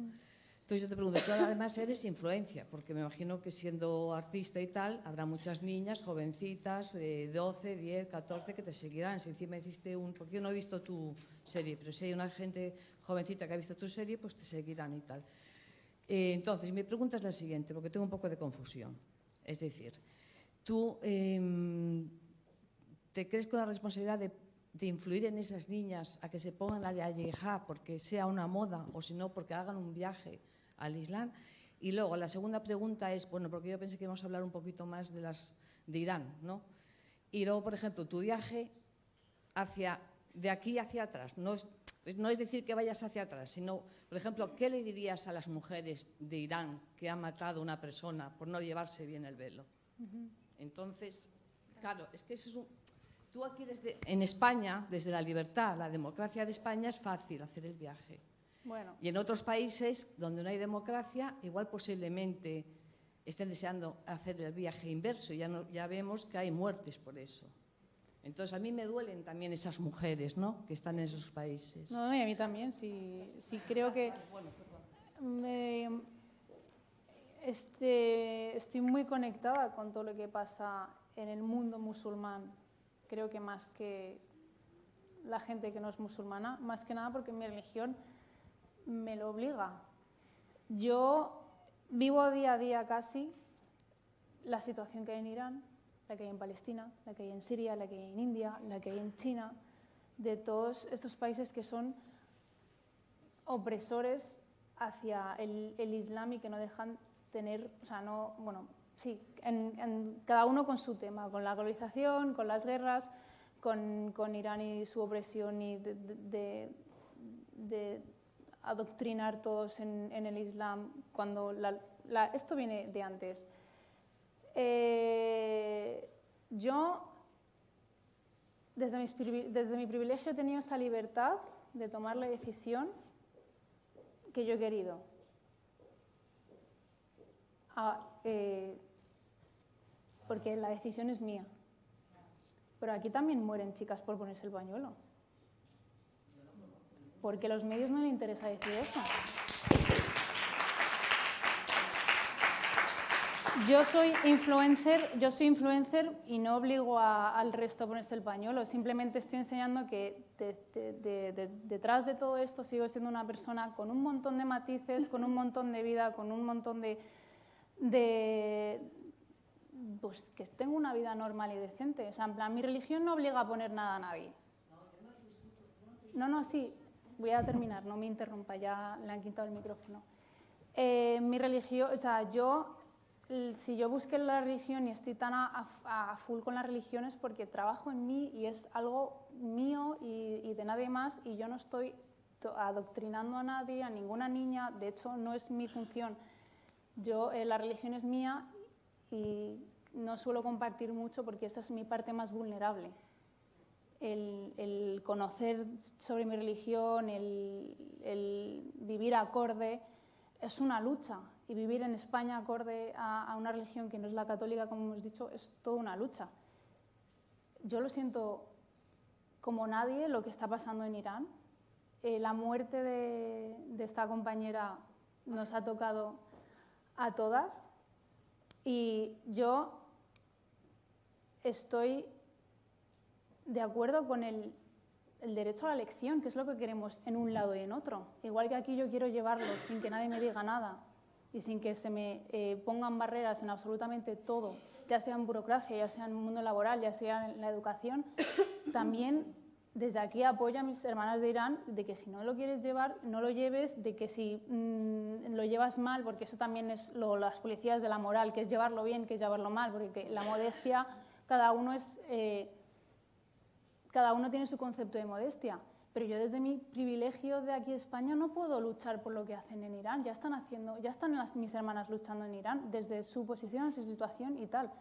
Entonces yo te pregunto, tú además eres influencia, porque me imagino que siendo artista y tal, habrá muchas niñas, jovencitas, 12, 10, 14, que te seguirán. Si encima hiciste porque yo no he visto tu serie, pero si hay una gente jovencita que ha visto tu serie, pues te seguirán y tal. Entonces, mi pregunta es la siguiente, porque tengo un poco de confusión. Es decir, ¿tú te crees con la responsabilidad de influir en esas niñas a que se pongan a la yihad porque sea una moda o si no porque hagan un viaje al Islam? Y luego la segunda pregunta es, bueno, porque yo pensé que íbamos a hablar un poquito más de Irán, ¿no? Y luego, por ejemplo, tu viaje de aquí hacia atrás, no es decir que vayas hacia atrás, sino, por ejemplo, ¿qué le dirías a las mujeres de Irán que han matado a una persona por no llevarse bien el velo? Entonces, claro, es que eso es tú aquí en España, desde la libertad, la democracia de España, es fácil hacer el viaje. Bueno, Y en otros países donde no hay democracia, igual posiblemente estén deseando hacer el viaje inverso. Ya vemos que hay muertes por eso. Entonces, a mí me duelen también esas mujeres, ¿no?, que están en esos países. no, y a mí también, sí creo que estoy muy conectada con todo lo que pasa en el mundo musulmán. Creo que más que la gente que no es musulmana, más que nada porque mi religión me lo obliga. Yo vivo día a día casi la situación que hay en Irán, la que hay en Palestina, la que hay en Siria, la que hay en India, la que hay en China, de todos estos países que son opresores hacia el Islam y que no dejan tener, o sea, no, bueno, sí, cada uno con su tema, con la globalización, con las guerras, con Irán y su opresión y de adoctrinar todos en el Islam, cuando esto viene de antes. Yo, desde mi privilegio, he tenido esa libertad de tomar la decisión que yo he querido. Porque la decisión es mía. Pero aquí también mueren chicas por ponerse el pañuelo. Porque a los medios no les interesa decir eso. Yo soy influencer y no obligo al resto a ponerse el pañuelo. Simplemente estoy enseñando que detrás de todo esto sigo siendo una persona con un montón de matices, con un montón de vida, con un montón pues que tengo una vida normal y decente. O sea, en plan, mi religión no obliga a poner nada a nadie. No, sí, voy a terminar, no me interrumpa, ya le han quitado el micrófono. Mi religión, o sea, si yo busqué la religión y estoy tan a full con la religión es porque trabajo en mí y es algo mío y de nadie más, y yo no estoy adoctrinando a nadie, a ninguna niña. De hecho, no es mi función. La religión es mía y no suelo compartir mucho porque esta es mi parte más vulnerable. El conocer sobre mi religión, el vivir acorde, es una lucha. Y vivir en España acorde a una religión que no es la católica, como hemos dicho, es toda una lucha. Yo lo siento como nadie lo que está pasando en Irán. La muerte de esta compañera nos ha tocado a todas y yo estoy de acuerdo con el derecho a la elección, que es lo que queremos en un lado y en otro. Igual que aquí yo quiero llevarlo sin que nadie me diga nada y sin que se me pongan barreras en absolutamente todo, ya sea en burocracia, ya sea en el mundo laboral, ya sea en la educación, también desde aquí apoyo a mis hermanas de Irán de que si no lo quieres llevar, no lo lleves, de que si lo llevas mal, porque eso también es las policías de la moral, que es llevarlo bien, que es llevarlo mal, porque la modestia cada uno tiene su concepto de modestia. Pero yo desde mi privilegio de aquí de España no puedo luchar por lo que hacen en Irán. Ya están mis hermanas luchando en Irán desde su posición, su situación y tal.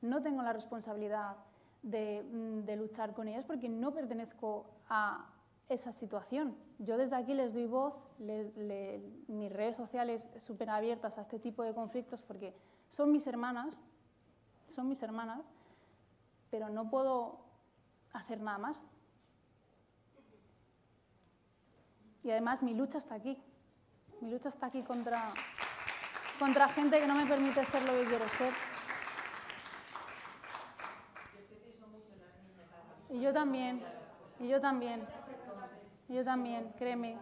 No tengo la responsabilidad de luchar con ellas porque no pertenezco a esa situación. Yo desde aquí les doy voz, mis redes sociales súper abiertas a este tipo de conflictos porque son mis hermanas, pero no puedo hacer nada más. Y además mi lucha está aquí. Mi lucha está aquí contra gente que no me permite ser lo que quiero ser. Y yo también, créeme.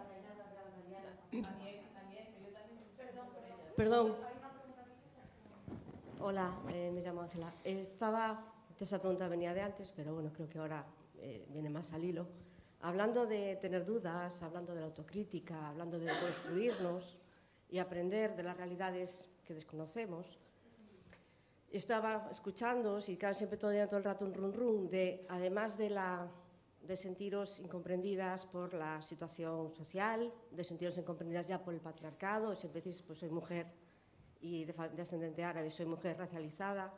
Perdón. Hola, me llamo Ángela. Esta pregunta venía de antes, pero bueno, creo que ahora viene más al hilo. Hablando de tener dudas, hablando de la autocrítica, hablando de construirnos y aprender de las realidades que desconocemos, estaba escuchándoos y claro, siempre todo el rato un run de, además de sentiros incomprendidas por la situación social, de sentiros incomprendidas ya por el patriarcado, siempre decís, pues soy mujer y de ascendente árabe, soy mujer racializada.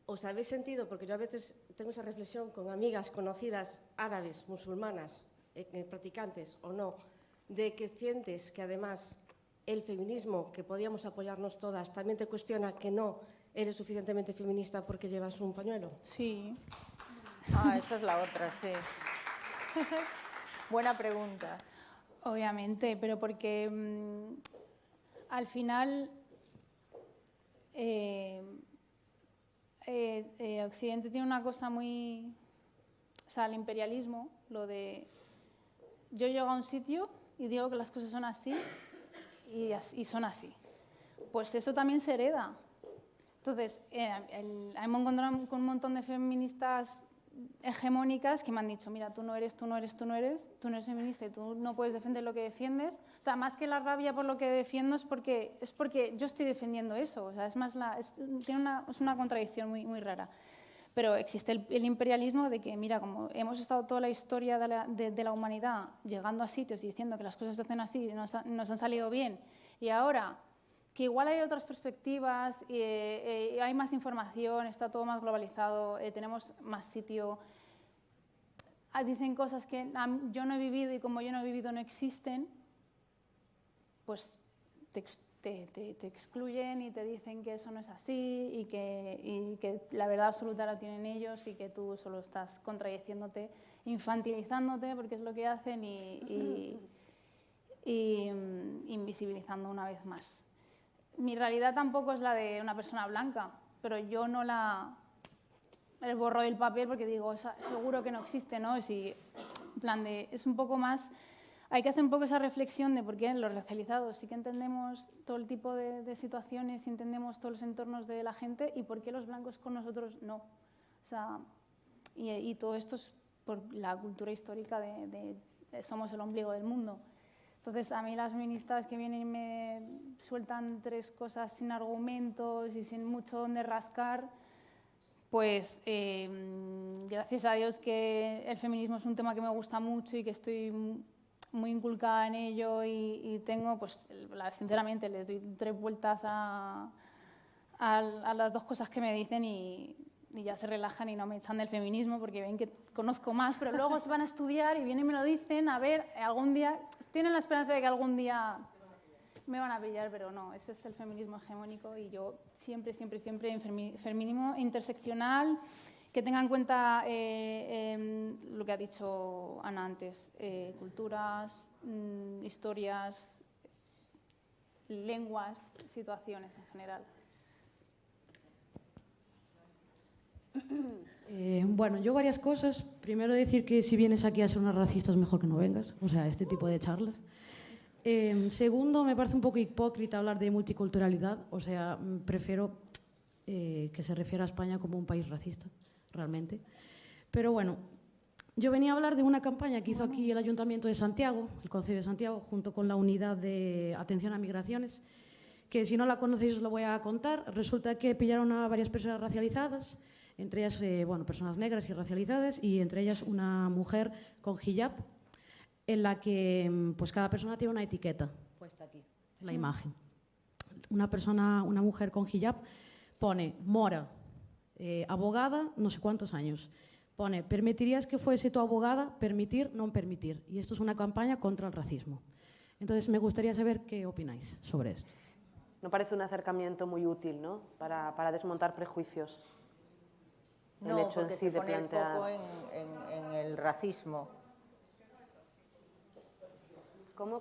¿Os habéis sentido? Porque yo a veces tengo esa reflexión con amigas conocidas árabes, musulmanas, practicantes o no, de que sientes que además el feminismo, que podíamos apoyarnos todas, también te cuestiona que no eres suficientemente feminista porque llevas un pañuelo. Sí. Esa es la otra, sí. Buena pregunta. Obviamente, pero porque al final Occidente tiene una cosa muy... O sea, el imperialismo, lo de... Yo llego a un sitio y digo que las cosas son así y son así. Pues eso también se hereda. Entonces, hemos encontrado con un montón de feministas hegemónicas que me han dicho, mira, tú no eres feminista y tú no puedes defender lo que defiendes. O sea, más que la rabia por lo que defiendo es porque yo estoy defendiendo eso. O sea, es una contradicción muy, muy rara. Pero existe el imperialismo de que, mira, como hemos estado toda la historia de la humanidad llegando a sitios y diciendo que las cosas se hacen así y nos han salido bien, y ahora que igual hay otras perspectivas, hay más información, está todo más globalizado, tenemos más sitio, dicen cosas que yo no he vivido y como yo no he vivido no existen, pues te excluyen y te dicen que eso no es así y que la verdad absoluta la tienen ellos y que tú solo estás contradiciéndote, infantilizándote, porque es lo que hacen, y invisibilizando una vez más. Mi realidad tampoco es la de una persona blanca, pero yo no la borro del papel porque digo, seguro que no existe, ¿no? Es un poco más... Hay que hacer un poco esa reflexión de por qué los racializados sí que entendemos todo el tipo de situaciones y entendemos todos los entornos de la gente y por qué los blancos con nosotros no. O sea, y todo esto es por la cultura histórica de somos el ombligo del mundo. Entonces, a mí las feministas que vienen y me sueltan 3 cosas sin argumentos y sin mucho donde rascar, pues gracias a Dios que el feminismo es un tema que me gusta mucho y que estoy muy inculcada en ello y tengo, pues sinceramente les doy 3 vueltas a las 2 cosas que me dicen y ya se relajan y no me echan del feminismo porque ven que conozco más, pero luego se van a estudiar y vienen y me lo dicen, a ver, algún día, tienen la esperanza de que algún día me van a pillar, pero no, ese es el feminismo hegemónico y yo siempre en feminismo interseccional, que tenga en cuenta lo que ha dicho Ana antes, culturas, historias, lenguas, situaciones en general. Bueno, yo varias cosas. Primero decir que si vienes aquí a ser una racista es mejor que no vengas, o sea, este tipo de charlas. Segundo, me parece un poco hipócrita hablar de multiculturalidad, o sea, prefiero que se refiera a España como un país racista, realmente. Pero bueno, yo venía a hablar de una campaña que hizo aquí el Ayuntamiento de Santiago, el Concello de Santiago, junto con la Unidad de Atención a Migraciones, que si no la conocéis os lo voy a contar. Resulta que pillaron a varias personas racializadas entre ellas bueno, personas negras y racializadas, y entre ellas una mujer con hijab, en la que pues cada persona tiene una etiqueta puesta aquí, en la imagen. Una mujer con hijab pone mora, abogada, no sé cuántos años. Pone, ¿permitirías que fuese tu abogada? Permitir, no permitir. Y esto es una campaña contra el racismo. Entonces, me gustaría saber qué opináis sobre esto. No parece un acercamiento muy útil, ¿no? Para desmontar prejuicios. No, el hecho porque en sí se de pone el plantear... foco en el racismo. ¿Cómo?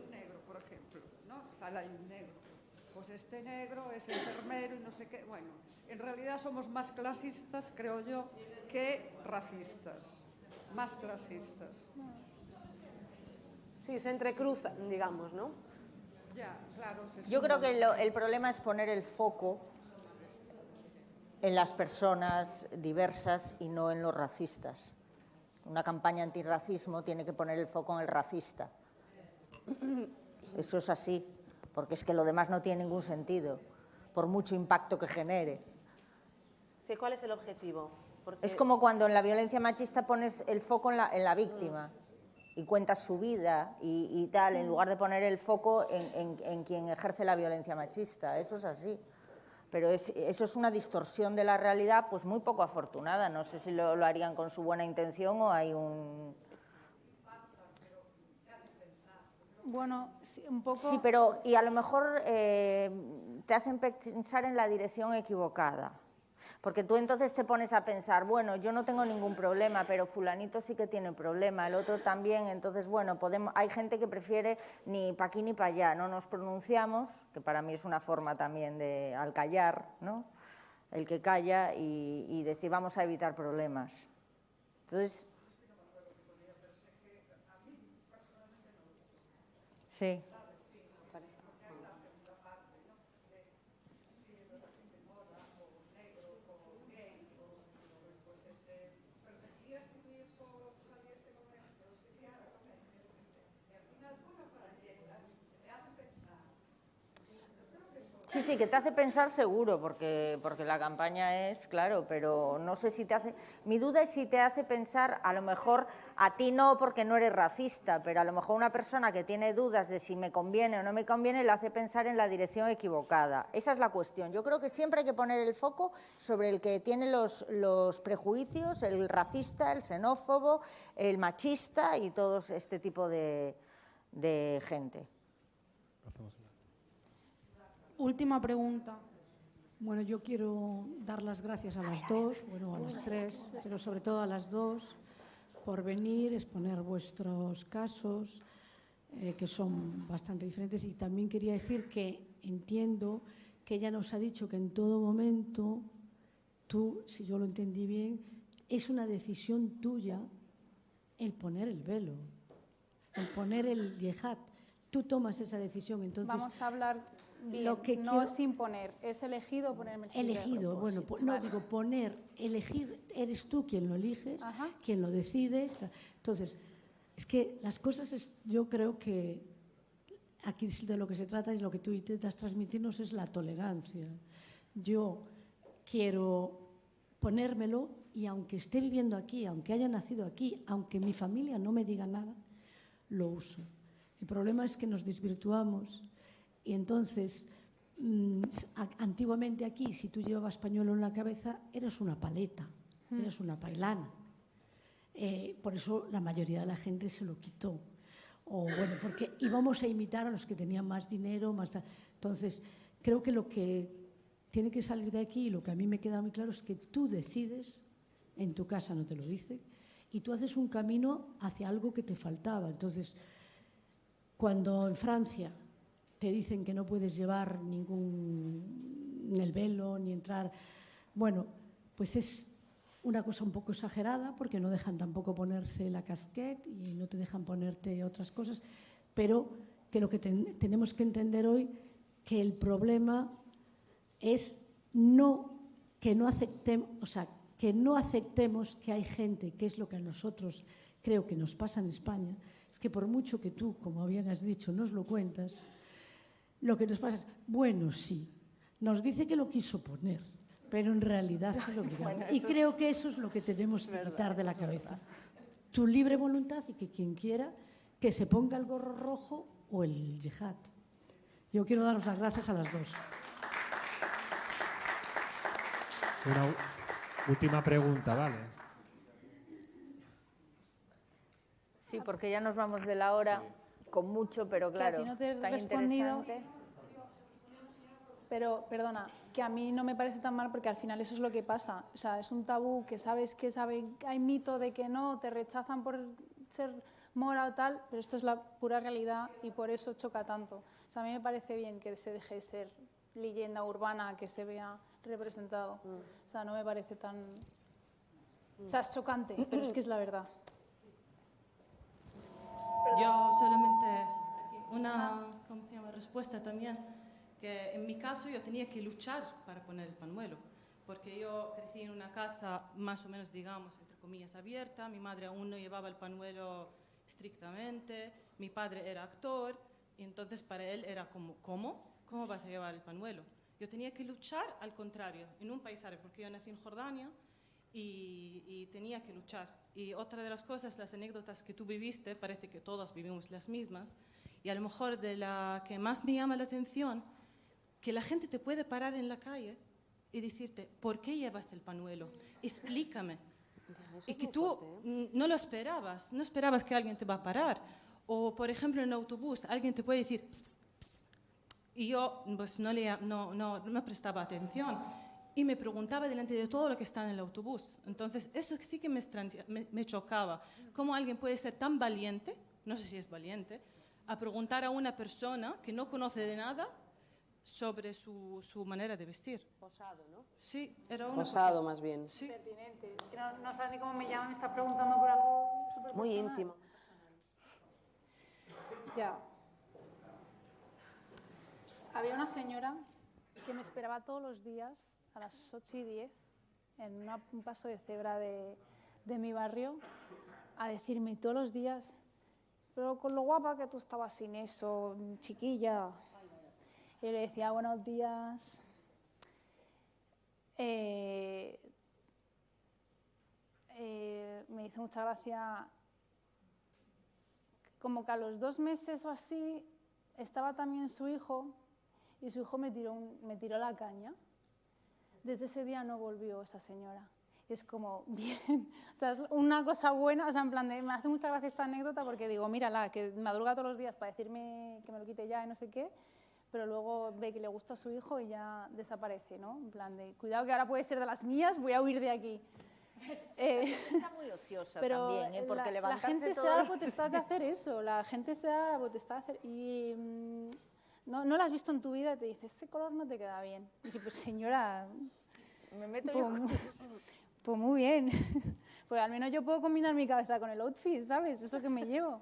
Negro, por ejemplo, ¿no? Sale ahí un negro. Pues este negro es enfermero y no sé qué. Bueno, en realidad somos más clasistas, creo yo, que racistas. Más clasistas. Sí, se entrecruzan, digamos, ¿no? Ya, claro. Yo creo que el problema es poner el foco en las personas diversas y no en los racistas. Una campaña antirracismo tiene que poner el foco en el racista. Eso es así, porque es que lo demás no tiene ningún sentido, por mucho impacto que genere. Sí, ¿cuál es el objetivo? Porque... Es como cuando en la violencia machista pones el foco en la víctima y cuentas su vida y tal, en lugar de poner el foco en quien ejerce la violencia machista. Eso es así. Pero eso es una distorsión de la realidad pues muy poco afortunada. No sé si lo harían con su buena intención o hay un... Bueno, sí, un poco... Sí, pero y a lo mejor te hacen pensar en la dirección equivocada. Porque tú entonces te pones a pensar, bueno, yo no tengo ningún problema, pero fulanito sí que tiene problema, el otro también, entonces, bueno, hay gente que prefiere ni para aquí ni para allá, no nos pronunciamos, que para mí es una forma también de, al callar, ¿no? El que calla y decir, vamos a evitar problemas. Entonces... Sí. Sí, sí, que te hace pensar seguro, porque la campaña es, claro, pero no sé si te hace... Mi duda es si te hace pensar, a lo mejor a ti no porque no eres racista, pero a lo mejor una persona que tiene dudas de si me conviene o no me conviene, le hace pensar en la dirección equivocada. Esa es la cuestión. Yo creo que siempre hay que poner el foco sobre el que tiene los prejuicios, el racista, el xenófobo, el machista y todo este tipo de gente. Última pregunta. Bueno, yo quiero dar las gracias a las dos, bueno, a las tres, pero sobre todo a las dos, por venir, exponer vuestros casos, que son bastante diferentes. Y también quería decir que entiendo que ella nos ha dicho que en todo momento, tú, si yo lo entendí bien, es una decisión tuya el poner el velo, el poner el yihad. Tú tomas esa decisión, entonces... Vamos a hablar bien, lo que no quiero... es imponer, es elegido ponerme el Elegido, bueno, no digo poner, elegir, eres tú quien lo eliges, Ajá. quien lo decides. Entonces, es que las cosas, yo creo que aquí de lo que se trata y lo que tú intentas transmitirnos es la tolerancia. Yo quiero ponérmelo y aunque esté viviendo aquí, aunque haya nacido aquí, aunque mi familia no me diga nada, lo uso. El problema es que nos desvirtuamos y entonces, antiguamente aquí, si tú llevabas pañuelo en la cabeza, eres una paleta, eres una pailana. Por eso la mayoría de la gente se lo quitó. O bueno, porque íbamos a imitar a los que tenían más dinero, más... Entonces, creo que lo que tiene que salir de aquí, y lo que a mí me queda muy claro, es que tú decides, en tu casa no te lo dice, y tú haces un camino hacia algo que te faltaba. Entonces, cuando en Francia te dicen que no puedes llevar el velo ni entrar, bueno, pues es una cosa un poco exagerada porque no dejan tampoco ponerse la casquette y no te dejan ponerte otras cosas, pero que lo que tenemos que entender hoy que el problema es que no aceptemos que hay gente, que es lo que a nosotros creo que nos pasa en España, es que por mucho que tú, como bien has dicho, nos lo cuentas, Lo que nos pasa es, bueno, sí, nos dice que lo quiso poner, pero en realidad se lo obligaron. Bueno, Y creo que eso es lo que tenemos que quitar de la cabeza. Tu libre voluntad y que quien quiera que se ponga el gorro rojo o el yihad. Yo quiero daros las gracias a las dos. Una última pregunta, ¿vale? Sí, porque ya nos vamos de la hora con mucho, pero claro, que a ti no te he es tan respondido, interesante. pero perdona, que a mí no me parece tan mal porque al final eso es lo que pasa. O sea, es un tabú que sabes que hay mito de que no, te rechazan por ser mora o tal, pero esto es la pura realidad y por eso choca tanto. O sea, a mí me parece bien que se deje de ser leyenda urbana, que se vea representado. O sea, no me parece tan... O sea, es chocante, pero es que es la verdad. Yo solamente una respuesta también, que en mi caso yo tenía que luchar para poner el pañuelo, porque yo crecí en una casa más o menos, digamos, entre comillas, abierta. Mi madre aún no llevaba el pañuelo estrictamente, mi padre era actor, y entonces para él era como, ¿cómo vas a llevar el pañuelo? Yo tenía que luchar al contrario, en un país árabe, porque yo nací en Jordania y tenía que luchar. Y otra de las cosas, las anécdotas que tú viviste, parece que todos vivimos las mismas, y a lo mejor de la que más me llama la atención, que la gente te puede parar en la calle y decirte, ¿por qué llevas el pañuelo? Explícame. Y que tú no lo esperabas, no esperabas que alguien te va a parar. O, por ejemplo, en el autobús, alguien te puede decir, pss, pss, y yo pues, no prestaba atención. Y me preguntaba delante de todo lo que está en el autobús. Entonces, eso sí que me chocaba. ¿Cómo alguien puede ser tan valiente, no sé si es valiente, a preguntar a una persona que no conoce de nada sobre su manera de vestir? Osado, ¿no? Sí, era una Osado, cosa. más bien. Sí. Pertinente. Es que no sabes ni cómo me llaman, me estás preguntando por algo súper Muy personal. íntimo. Ya. Había una señora que me esperaba todos los días a las 8:10 en un paso de cebra de mi barrio a decirme todos los días, pero con lo guapa que tú estabas sin eso, chiquilla. Y le decía, buenos días. Me hizo mucha gracia, como que a los 2 meses o así estaba también su hijo y su hijo me tiró la caña. Desde ese día no volvió esa señora. Es como, bien, o sea, es una cosa buena, o sea, en plan de, me hace mucha gracia esta anécdota porque digo, mírala, que madruga todos los días para decirme que me lo quite ya y no sé qué, pero luego ve que le gusta a su hijo y ya desaparece, ¿no? En plan de, cuidado que ahora puede ser de las mías, voy a huir de aquí. Está muy ociosa pero también, ¿eh? Porque la gente se todos da la los potestad de hacer eso, la gente se da la potestad de hacer... Y no lo has visto en tu vida y te dice, este color no te queda bien. Y dije, pues señora... Me meto pues, yo con pues muy bien. Pues al menos yo puedo combinar mi cabeza con el outfit, ¿sabes? Eso que me llevo.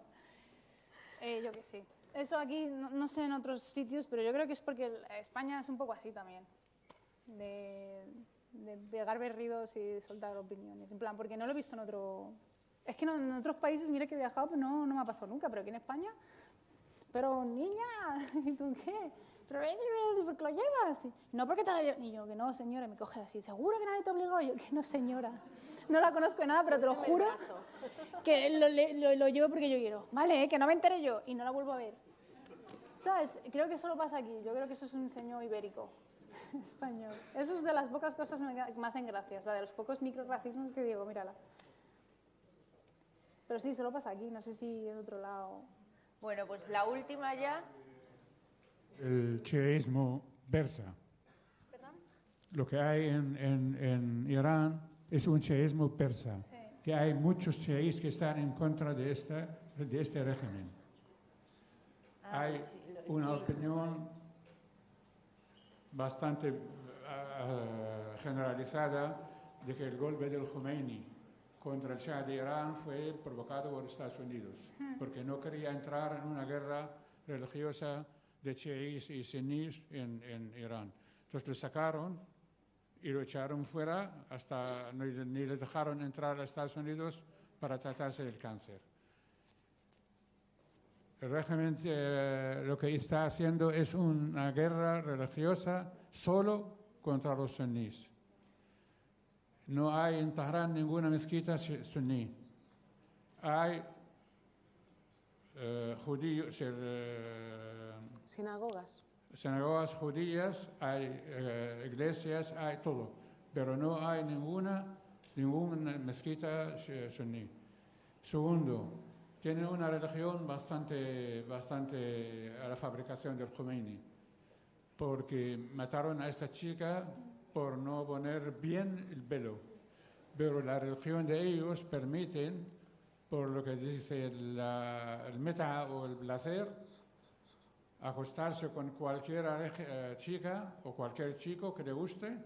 Yo qué sé. Eso aquí, no sé en otros sitios, pero yo creo que es porque España es un poco así también. De pegar berridos y soltar opiniones. En plan, porque no lo he visto en otro... Es que en otros países, mira que he viajado, pues no me ha pasado nunca, pero aquí en España... Pero niña, ¿y tú qué? Pero ¿por qué lo llevas? No, porque te lo llevo. Y yo, que no, señora, me coge así. ¿Seguro que nadie te ha obligado? Y yo, que no, señora. No la conozco de nada, pero te lo juro que lo llevo porque yo quiero. Vale, que no me enteré yo y no la vuelvo a ver. ¿Sabes? Creo que eso lo pasa aquí. Yo creo que eso es un diseño ibérico, español. Eso es de las pocas cosas que me hacen gracia. O sea, de los pocos microracismos que digo, mírala. Pero sí, solo pasa aquí. No sé si en otro lado... Bueno, pues la última ya. El chiismo persa. ¿Perdón? Lo que hay en Irán es un chiismo persa, Sí. que hay muchos chiíes que están en contra de este régimen. Hay una opinión bastante generalizada de que el golpe del Khomeini contra el Shah de Irán fue provocado por Estados Unidos, porque no quería entrar en una guerra religiosa de chiíes y suníes en Irán. Entonces lo sacaron y lo echaron fuera, hasta ni le dejaron entrar a Estados Unidos para tratarse del cáncer. El régimen lo que está haciendo es una guerra religiosa solo contra los suníes. No hay en Teherán ninguna mezquita suní. Hay judíos, sinagogas judías, hay iglesias, hay todo, pero no hay ninguna mezquita suní. Segundo, tienen una religión bastante a la fabricación del Khomeini, porque mataron a esta chica por no poner bien el velo. Pero la religión de ellos permiten, por lo que dice el meta o el placer, acostarse con cualquier chica o cualquier chico que le guste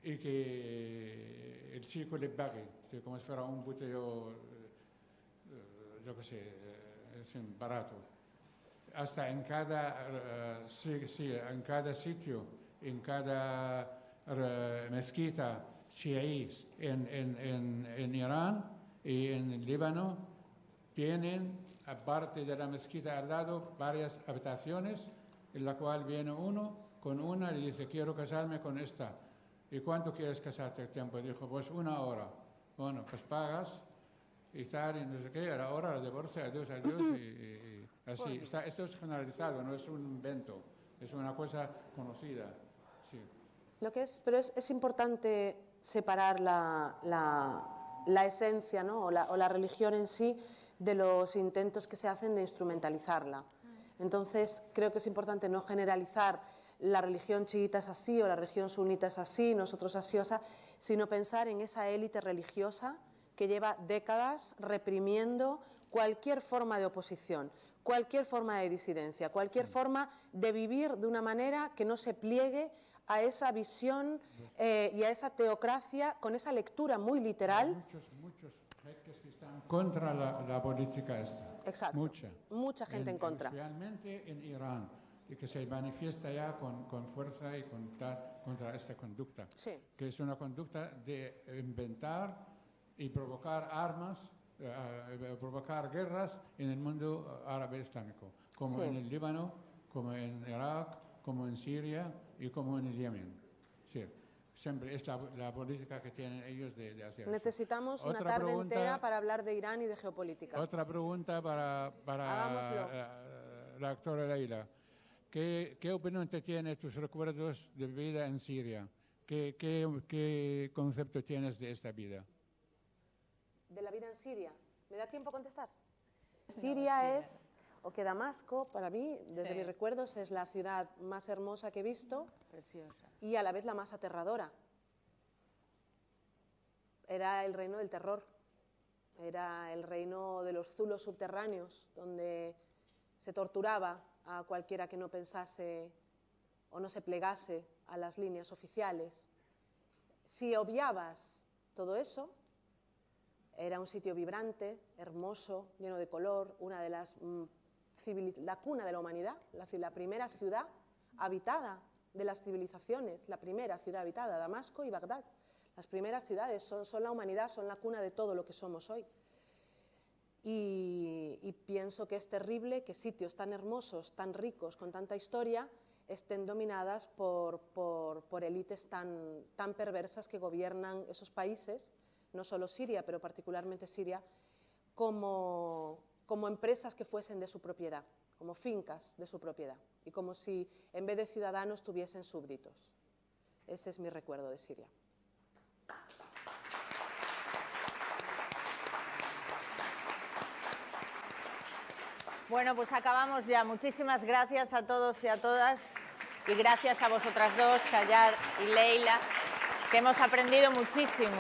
y que el chico le pague, como si fuera un botellón, yo qué sé, es barato. Hasta en cada sitio, en cada mezquita chiíes en Irán y en el Líbano, tienen, aparte de la mezquita al lado, varias habitaciones en la cual viene uno con una y dice, quiero casarme con esta. ¿Y cuánto quieres casarte el tiempo? Dijo, pues 1 hora. Bueno, pues pagas y tal, y no sé qué, a la hora, la divorcio, adiós, y así. Esto es generalizado, no es un invento, es una cosa conocida. Sí. Pero es importante separar la esencia, ¿no? o la religión en sí de los intentos que se hacen de instrumentalizarla. Entonces, creo que es importante no generalizar la religión chiita es así o la religión sunita es así, nosotros así o así, sino pensar en esa élite religiosa que lleva décadas reprimiendo cualquier forma de oposición, cualquier forma de disidencia, cualquier forma de vivir de una manera que no se pliegue a esa visión y a esa teocracia con esa lectura muy literal. Muchos jeques que están contra la política esta. Exacto. Mucha gente en contra. Especialmente en Irán, y que se manifiesta ya con fuerza y contra esta conducta, sí, que es una conducta de inventar y provocar armas, provocar guerras en el mundo árabe islámico, como en el Líbano, como en Irak, como en Siria y como en el Yemen. Sí, siempre es la política que tienen ellos de hacer. Necesitamos una tarde entera para hablar de Irán y de geopolítica. Otra pregunta para la doctora Leila. ¿Qué opinión te tiene tus recuerdos de vida en Siria? ¿Qué concepto tienes de esta vida? ¿De la vida en Siria? ¿Me da tiempo a contestar? Siria es, o que Damasco, para mí, desde mis recuerdos, es la ciudad más hermosa que he visto. Preciosa. Y a la vez la más aterradora. Era el reino del terror. Era el reino de los zulos subterráneos, donde se torturaba a cualquiera que no pensase o no se plegase a las líneas oficiales. Si obviabas todo eso, era un sitio vibrante, hermoso, lleno de color, una de las la cuna de la humanidad, la primera ciudad habitada de las civilizaciones, la primera ciudad habitada, Damasco y Bagdad. Las primeras ciudades son la humanidad, son la cuna de todo lo que somos hoy. Y pienso que es terrible que sitios tan hermosos, tan ricos, con tanta historia, estén dominadas por élites tan perversas que gobiernan esos países, no solo Siria, pero particularmente Siria, como empresas que fuesen de su propiedad, como fincas de su propiedad, y como si en vez de ciudadanos tuviesen súbditos. Ese es mi recuerdo de Siria. Bueno, pues acabamos ya. Muchísimas gracias a todos y a todas, y gracias a vosotras dos, Chayar y Leila, que hemos aprendido muchísimo.